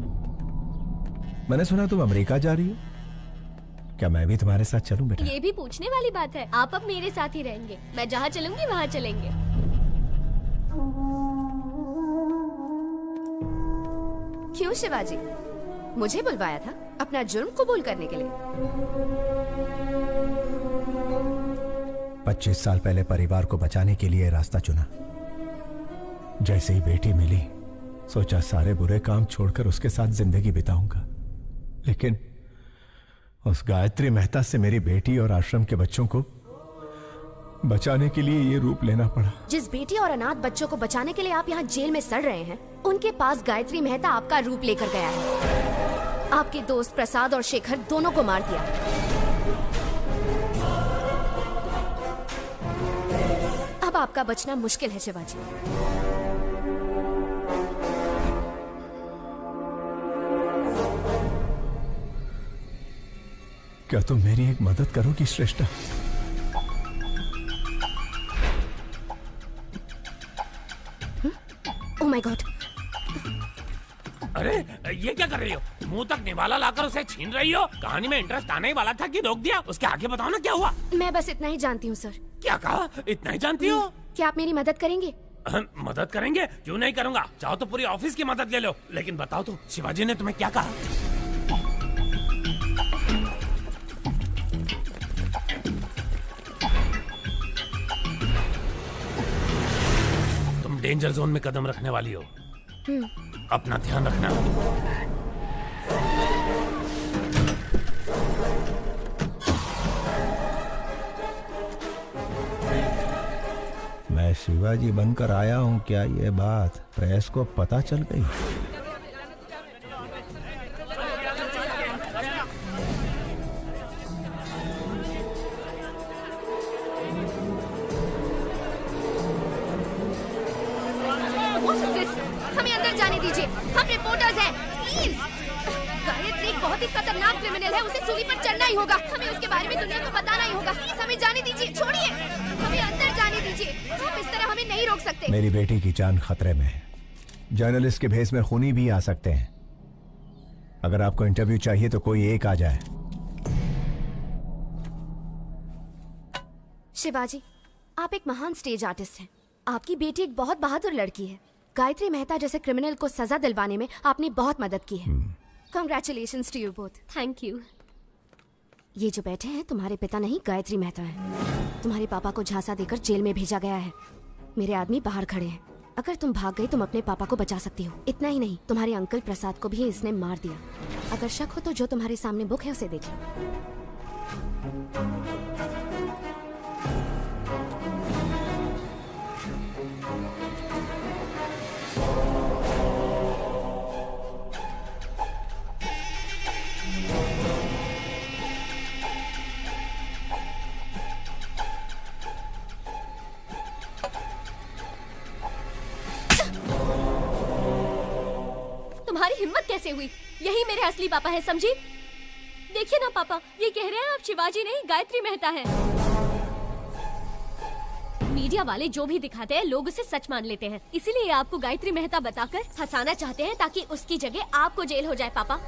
मैंने सुना तुम अमेरिका जा रही हो, क्या मैं भी तुम्हारे साथ चलूं बेटा? ये भी पूछने वाली बात है। आप अब मेरे साथ ही रहेंगे, मैं जहाँ चलूंगी वहाँ चलेंगे। क्यों शिवाजी, मुझे बुलवाया था अपना जुर्म कबूल करने के लिए? 25 साल पहले परिवार को बचाने के लिए रास्ता चुना। जैसे ही बेटी मिली, सोचा सारे बुरे काम छोड़कर उसके साथ जिंदगी बिताऊंगा, लेकिन उस गायत्री मेहता से मेरी बेटी और आश्रम के बच्चों को बचाने के लिए ये रूप लेना पड़ा। जिस बेटी और अनाथ बच्चों को बचाने के लिए आप यहाँ जेल में सड़ रहे हैं, उनके पास गायत्री मेहता आपका रूप लेकर गया है। आपके दोस्त प्रसाद और शेखर दोनों को मार दिया। अब आपका बचना मुश्किल है शिवाजी। क्या तुम मेरी एक मदद करोगी श्रेष्ठा? Oh my God! अरे ये क्या कर रही हो? मुंह तक निवाला लाकर उसे छीन रही हो? कहानी में इंटरेस्ट आने ही वाला था कि रोक दिया? उसके आगे बताओ ना क्या हुआ? मैं बस इतना ही जानती हूँ सर। क्या कहा? इतना ही जानती हो? क्या आप मेरी मदद करेंगे? मदद करेंगे? क्यों नहीं करूँगा। चाहो तो पूरी ऑफिस की मदद ले लो, लेकिन बताओ तो शिवाजी ने तुम्हें क्या कहा? तुम डेंजर जोन में कदम रखने वाली हो, अपना ध्यान रखना। मैं शिवाजी बनकर आया हूँ, क्या ये बात प्रेस को पता चल गई? हमें अंदर जाने दीजिए, हम रिपोर्टर्स हैं, प्लीज। गायत्री एक बहुत ही खतरनाक क्रिमिनल है, उसे सूली पर चढ़ना ही होगा। हमें उसके बारे में दुनिया को बताना ही होगा। प्लीज हमें जाने दीजिए, छोड़िए, हमें अंदर जाने दीजिए। आप इस तरह हमें नहीं रोक सकते। मेरी बेटी की जान खतरे में है। जर्नलिस्ट के भेस में खूनी भी आ सकते हैं। अगर आपको इंटरव्यू चाहिए तो कोई एक आ जाए। शिवाजी, आप एक महान स्टेज आर्टिस्ट हैं। आपकी बेटी एक बहुत बहादुर लड़की है। गायत्री मेहता जैसे क्रिमिनल को सजा दिलवाने में आपने बहुत मदद की है। Congratulations to you both. Thank you. ये जो बैठे हैं तुम्हारे पिता नहीं, गायत्री मेहता है। तुम्हारे पापा को झांसा देकर जेल में भेजा गया है। मेरे आदमी बाहर खड़े हैं। अगर तुम भाग गई, तुम अपने पापा को बचा सकती हो। इतना ही नहीं, तुम्हारे अंकल प्रसाद को भी इसने मार दिया। अगर शक हो तो जो तुम्हारे सामने बुक है उसे देखिए। तुम्हारी हिम्मत कैसे हुई? यही मेरे असली पापा है, समझी? देखिए ना पापा, ये कह रहे हैं आप शिवाजी नहीं गायत्री मेहता हैं। मीडिया वाले जो भी दिखाते हैं लोग उसे सच मान लेते हैं, इसीलिए आपको गायत्री मेहता बताकर फंसाना चाहते हैं ताकि उसकी जगह आपको जेल हो जाए। पापा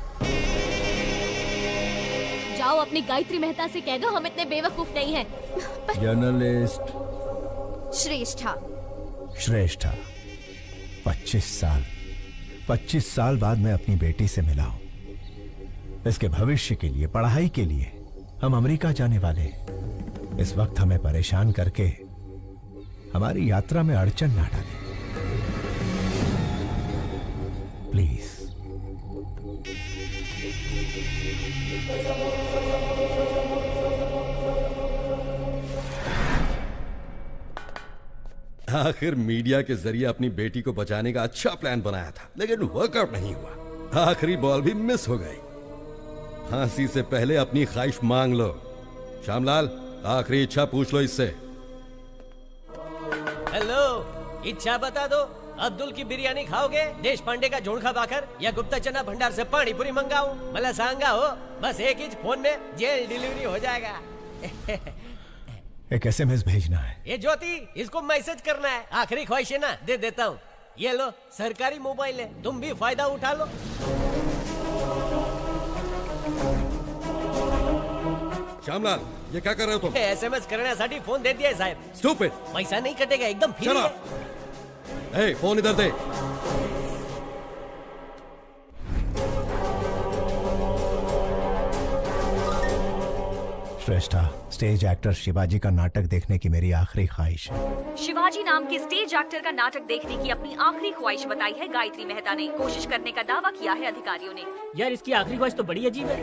जाओ अपनी गायत्री मेहता से कह दो हम इतने बेवकूफ नहीं हैं। जर्नलिस्ट श्रेष्ठा। श्रेष्ठा, 25 साल बाद मैं अपनी बेटी से मिला हूं। इसके भविष्य के लिए, पढ़ाई के लिए हम अमेरिका जाने वाले हैं। इस वक्त हमें परेशान करके हमारी यात्रा में अड़चन ना डालें, प्लीज। आखिर मीडिया के जरिए अपनी बेटी को बचाने का अच्छा प्लान बनाया था, लेकिन वर्कआउट नहीं हुआ। आखिरी बॉल भी मिस हो गई। फांसी से पहले अपनी ख्वाहिश मांग लो। श्यामलाल, आखिरी इच्छा पूछ लो इससे। हेलो, इच्छा बता दो। अब्दुल की बिरयानी खाओगे, देश पांडे का जोड़खा बाकर, या गुप्ता चना भंडार से पानी पूरी मंगाऊं? मला सांगा हो। बस एक ही फोन में जेल डिलीवरी हो जाएगा। एक SMS भेजना है। ये ज्योति, इसको मैसेज करना है। आखिरी ख्वाहिश है ना, दे देता हूँ। ये लो, सरकारी मोबाइल है, तुम भी फायदा उठा लो। श्यामलाल, ये क्या कर रहे हो तुम? SMS करण्यासाठी फोन दे दिया है साहब। Stupid! पैसा नहीं कटेगा, एकदम फ्री Shut है। up! Hey, फोन इधर दे। श्रेष्ठा, स्टेज एक्टर शिवाजी का नाटक देखने की मेरी आखिरी ख्वाहिश है। शिवाजी नाम के स्टेज एक्टर का नाटक देखने की अपनी आखिरी ख्वाहिश बताई है गायत्री मेहता ने। कोशिश करने का दावा किया है अधिकारियों ने। यार इसकी आखिरी ख्वाहिश तो बड़ी अजीब है।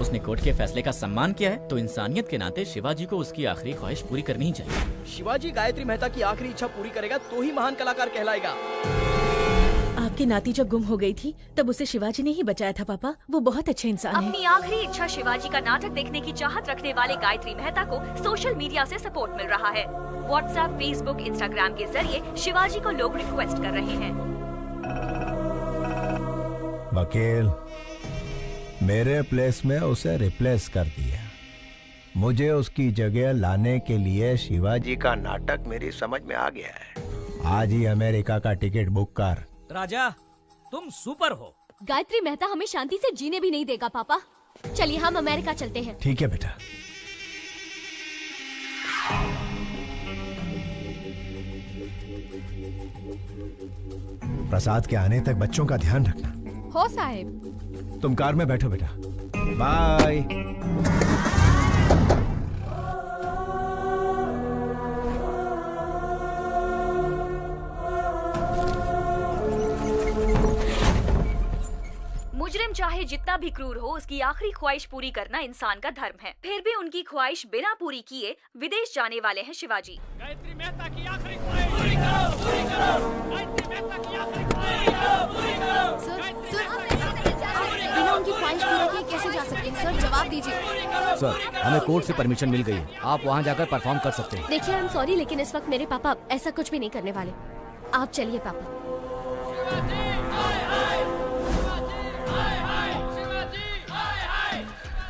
उसने कोर्ट के फैसले का सम्मान किया है, तो इंसानियत के नाते शिवाजी को उसकी आखिरी ख्वाहिश पूरी करनी ही चाहिए। शिवाजी गायत्री मेहता की आखिरी इच्छा पूरी करेगा तो ही महान कलाकार कहलाएगा। आपकी नाती जब गुम हो गई थी तब उसे शिवाजी ने ही बचाया था पापा। वो बहुत अच्छे इंसान है। अपनी आखिरी इच्छा शिवाजी का नाटक देखने की चाहत रखने वाले गायत्री मेहता को सोशल मीडिया से सपोर्ट मिल रहा है। व्हाट्सएप, फेसबुक, इंस्टाग्राम के जरिए शिवाजी को लोग रिक्वेस्ट कर रहे हैं। वकील, मेरे प्लेस में उसे रिप्लेस कर दिया। मुझे उसकी जगह लाने के लिए शिवाजी का नाटक मेरी समझ में आ गया है। आज ही अमेरिका का टिकट बुक कर। राजा, तुम सुपर हो। गायत्री मेहता हमें शांति से जीने भी नहीं देगा पापा। चलिए हम अमेरिका चलते हैं। ठीक है बेटा। प्रसाद के आने तक बच्चों का ध्यान रखना। हो साहेब। तुम कार में बैठो बेटा। बाय। मुजरिम चाहे जितना भी क्रूर हो, उसकी आखिरी ख्वाहिश पूरी करना इंसान का धर्म है। फिर भी उनकी ख्वाहिश बिना पूरी किए विदेश जाने वाले हैं शिवाजी। गायत्री मेहता की आखिरी ख्वाहिश पूरी करो, पूरी करो। गायत्री मेहता की आखिरी ख्वाहिश पूरी करो, पूरी करो। बिना उनकी ख्वाहिश पूरी किए कैसे जा सकते हैं सर? जवाब दीजिए। सर, हमें कोर्ट से परमिशन मिल गई है। आप वहाँ जाकर परफॉर्म कर सकते हैं। देखिए, आई एम सॉरी, लेकिन इस वक्त मेरे पापा ऐसा कुछ भी नहीं करने वाले। आप चलिए पापा।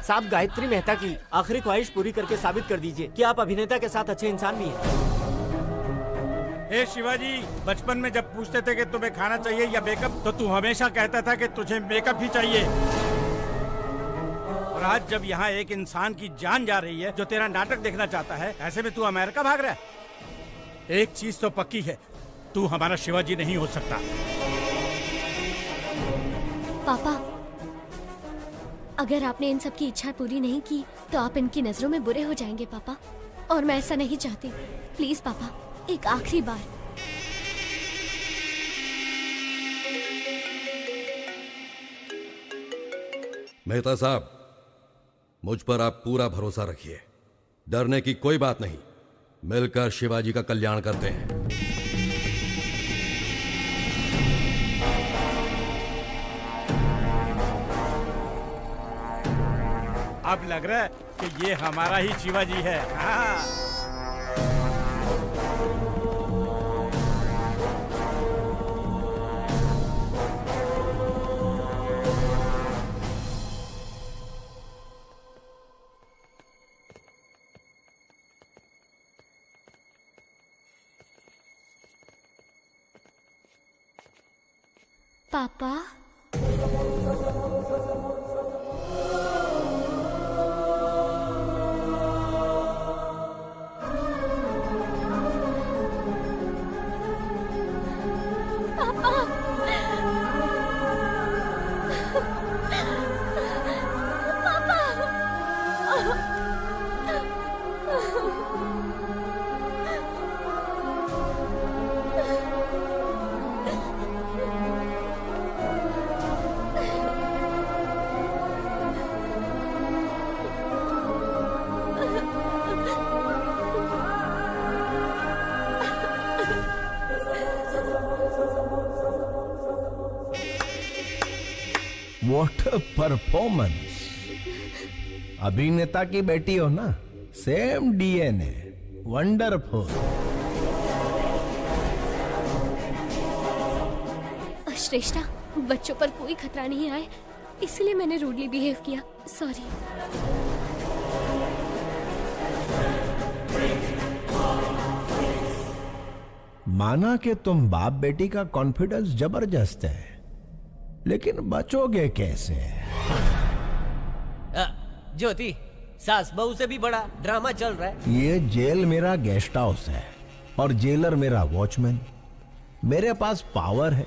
साहब, गायत्री मेहता की आखिरी ख्वाहिश पूरी करके साबित कर दीजिए कि आप अभिनेता के साथ अच्छे इंसान भी हैं। ए शिवाजी, बचपन में जब पूछते थे कि तुम्हें खाना चाहिए या मेकअप, तो तू हमेशा कहता था कि तुझे मेकअप ही चाहिए। और आज जब यहाँ एक इंसान की जान जा रही है जो तेरा नाटक देखना चाहता है, ऐसे में तू अमेरिका भाग रहा है। एक चीज तो पक्की है, तू हमारा शिवाजी नहीं हो सकता। पापा, अगर आपने इन सब की इच्छा पूरी नहीं की तो आप इनकी नजरों में बुरे हो जाएंगे पापा। और मैं ऐसा नहीं चाहती। प्लीज पापा, एक आखिरी बार। मेहता साहब, मुझ पर आप पूरा भरोसा रखिए। डरने की कोई बात नहीं। मिलकर शिवाजी का कल्याण करते हैं। अब लग रहा है कि ये हमारा ही शिवाजी है। हाँ। पापा, What a performance! अभिनेता की बेटी हो ना, सेम DNA, वंडरफुल। श्रेष्ठा, बच्चों पर कोई खतरा नहीं आए, इसलिए मैंने रूडली बिहेव किया। सॉरी। माना कि तुम बाप बेटी का कॉन्फिडेंस जबरदस्त है, लेकिन बचोगे कैसे? ज्योति, सास बहू से भी बड़ा ड्रामा चल रहा है। ये जेल मेरा गेस्ट हाउस है और जेलर मेरा वॉचमैन। मेरे पास पावर है,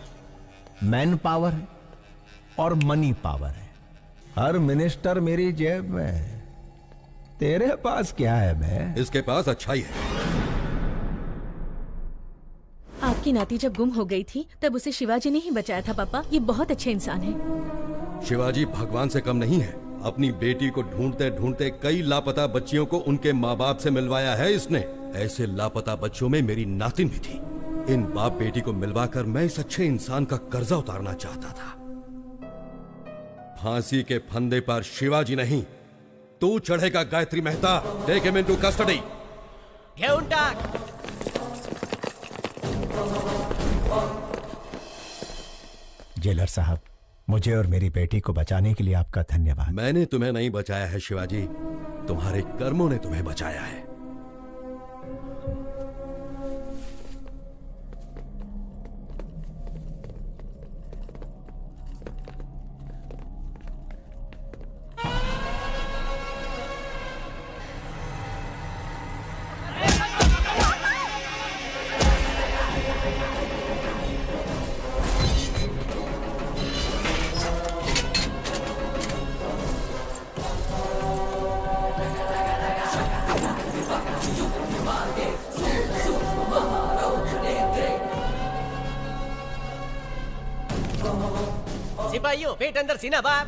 मैन पावर है और मनी पावर है। हर मिनिस्टर मेरी जेब में है। तेरे पास क्या है बे? इसके पास अच्छाई है। आपकी नाती जब गुम हो गई थी तब उसे शिवाजी ने ही बचाया था पापा। ये बहुत अच्छे इंसान है। शिवाजी भगवान से कम नहीं है। अपनी बेटी को ढूंढते ढूंढते कई लापता बच्चियों को उनके माँ बाप से मिलवाया है इसने। ऐसे लापता बच्चों में मेरी नातिन भी थी। इन बाप बेटी को मिलवाकर मैं इस अच्छे इंसान का कर्जा उतारना चाहता था। फांसी के फंदे पर शिवाजी नहीं, तू चढ़ेगा Gayatri Mehta. Take him into custody. घेऊन टाक। जेलर साहब, मुझे और मेरी बेटी को बचाने के लिए आपका धन्यवाद। मैंने तुम्हें नहीं बचाया है शिवाजी, तुम्हारे कर्मों ने तुम्हें बचाया है। सिपाहियों, पेट अंदर सीना बाहर।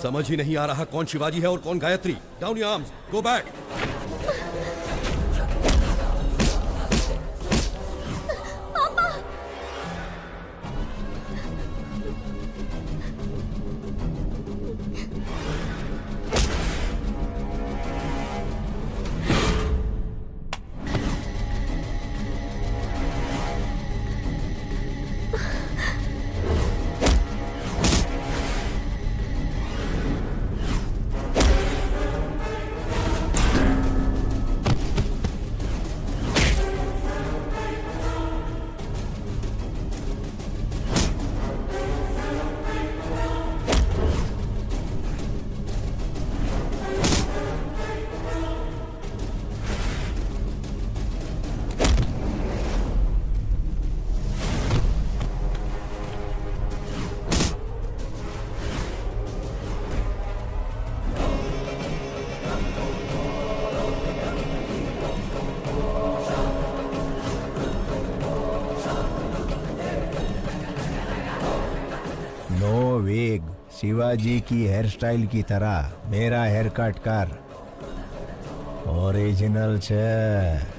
समझ ही नहीं आ रहा कौन शिवाजी है और कौन Gayatri. Down your arms, go back. वेग, शिवाजी की हेयर स्टाइल की तरह मेरा हेयर कट कर। ओरिजिनल छे।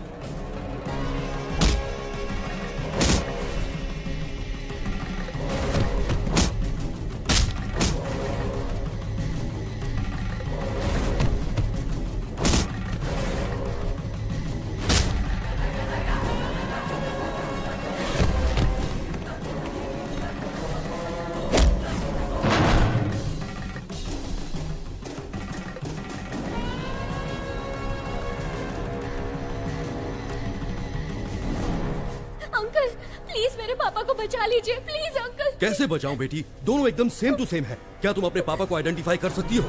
बचा लीजिए प्लीज अंकल। कैसे बचाऊं बेटी? दोनों एकदम सेम टू सेम है। क्या तुम अपने पापा को आइडेंटिफाई कर सकती हो?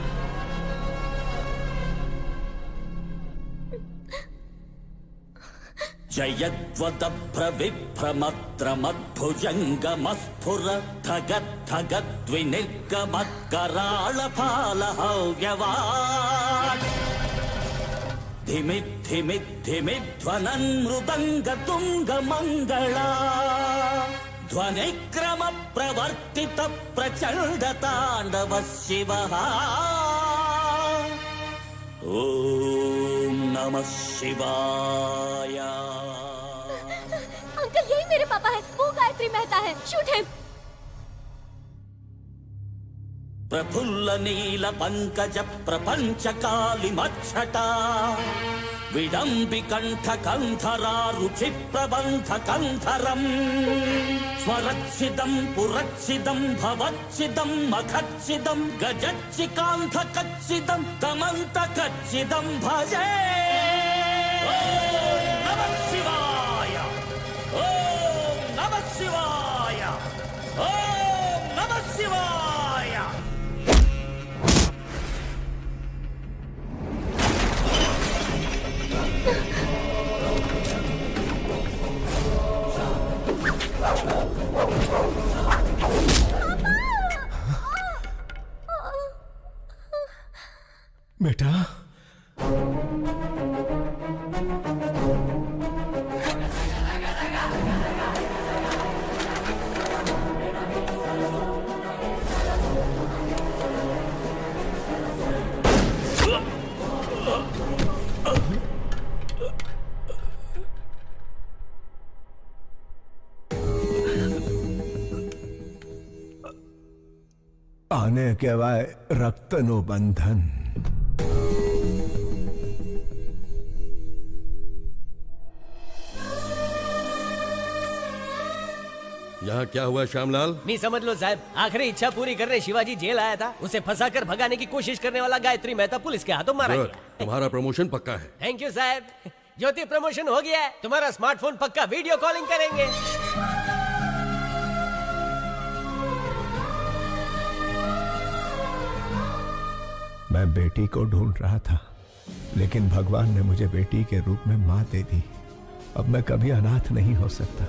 धिमिध्वनन् मृदंग तुंग मंगला ध्वनिक्रम प्रवर्तित प्रचंड तांडव शिवः। ओम नमः शिवाय। अंकल यही मेरे पापा है, वो गायत्री मेहता है। Shoot him. प्रफुल्ल नील पंकज प्रपंच कालिमच्छटा विडम्बिकण्ठ कंधरा रुचि प्रबंध कंधरम स्वरच्छिदं पुरच्छिदं भवच्छिदं मखच्छिदं गजच्चिकान्ध कच्छिदं तमन्त कच्छिदं भजे ओम नमः शिवाय ओम नमः शिवाय ओम नमः शिवाय बेटा आने के वाय रक्तनु बंधन। यहाँ क्या हुआ श्यामलाल? नहीं समझ लो साहब, आखिरी इच्छा पूरी करने शिवाजी जेल आया था। उसे फंसाकर भगाने की कोशिश करने वाला गायत्री मेहता पुलिस के हाथों मारा गुड, गया। तुम्हारा प्रमोशन पक्का है। थैंक यू साहब। ज्योति प्रमोशन हो गया है, तुम्हारा स्मार्टफोन पक्का वीडियो कॉलिंग करेंगे। मैं बेटी को ढूंढ रहा था, लेकिन भगवान ने मुझे बेटी के रूप में मां दे दी। अब मैं कभी अनाथ नहीं हो सकता।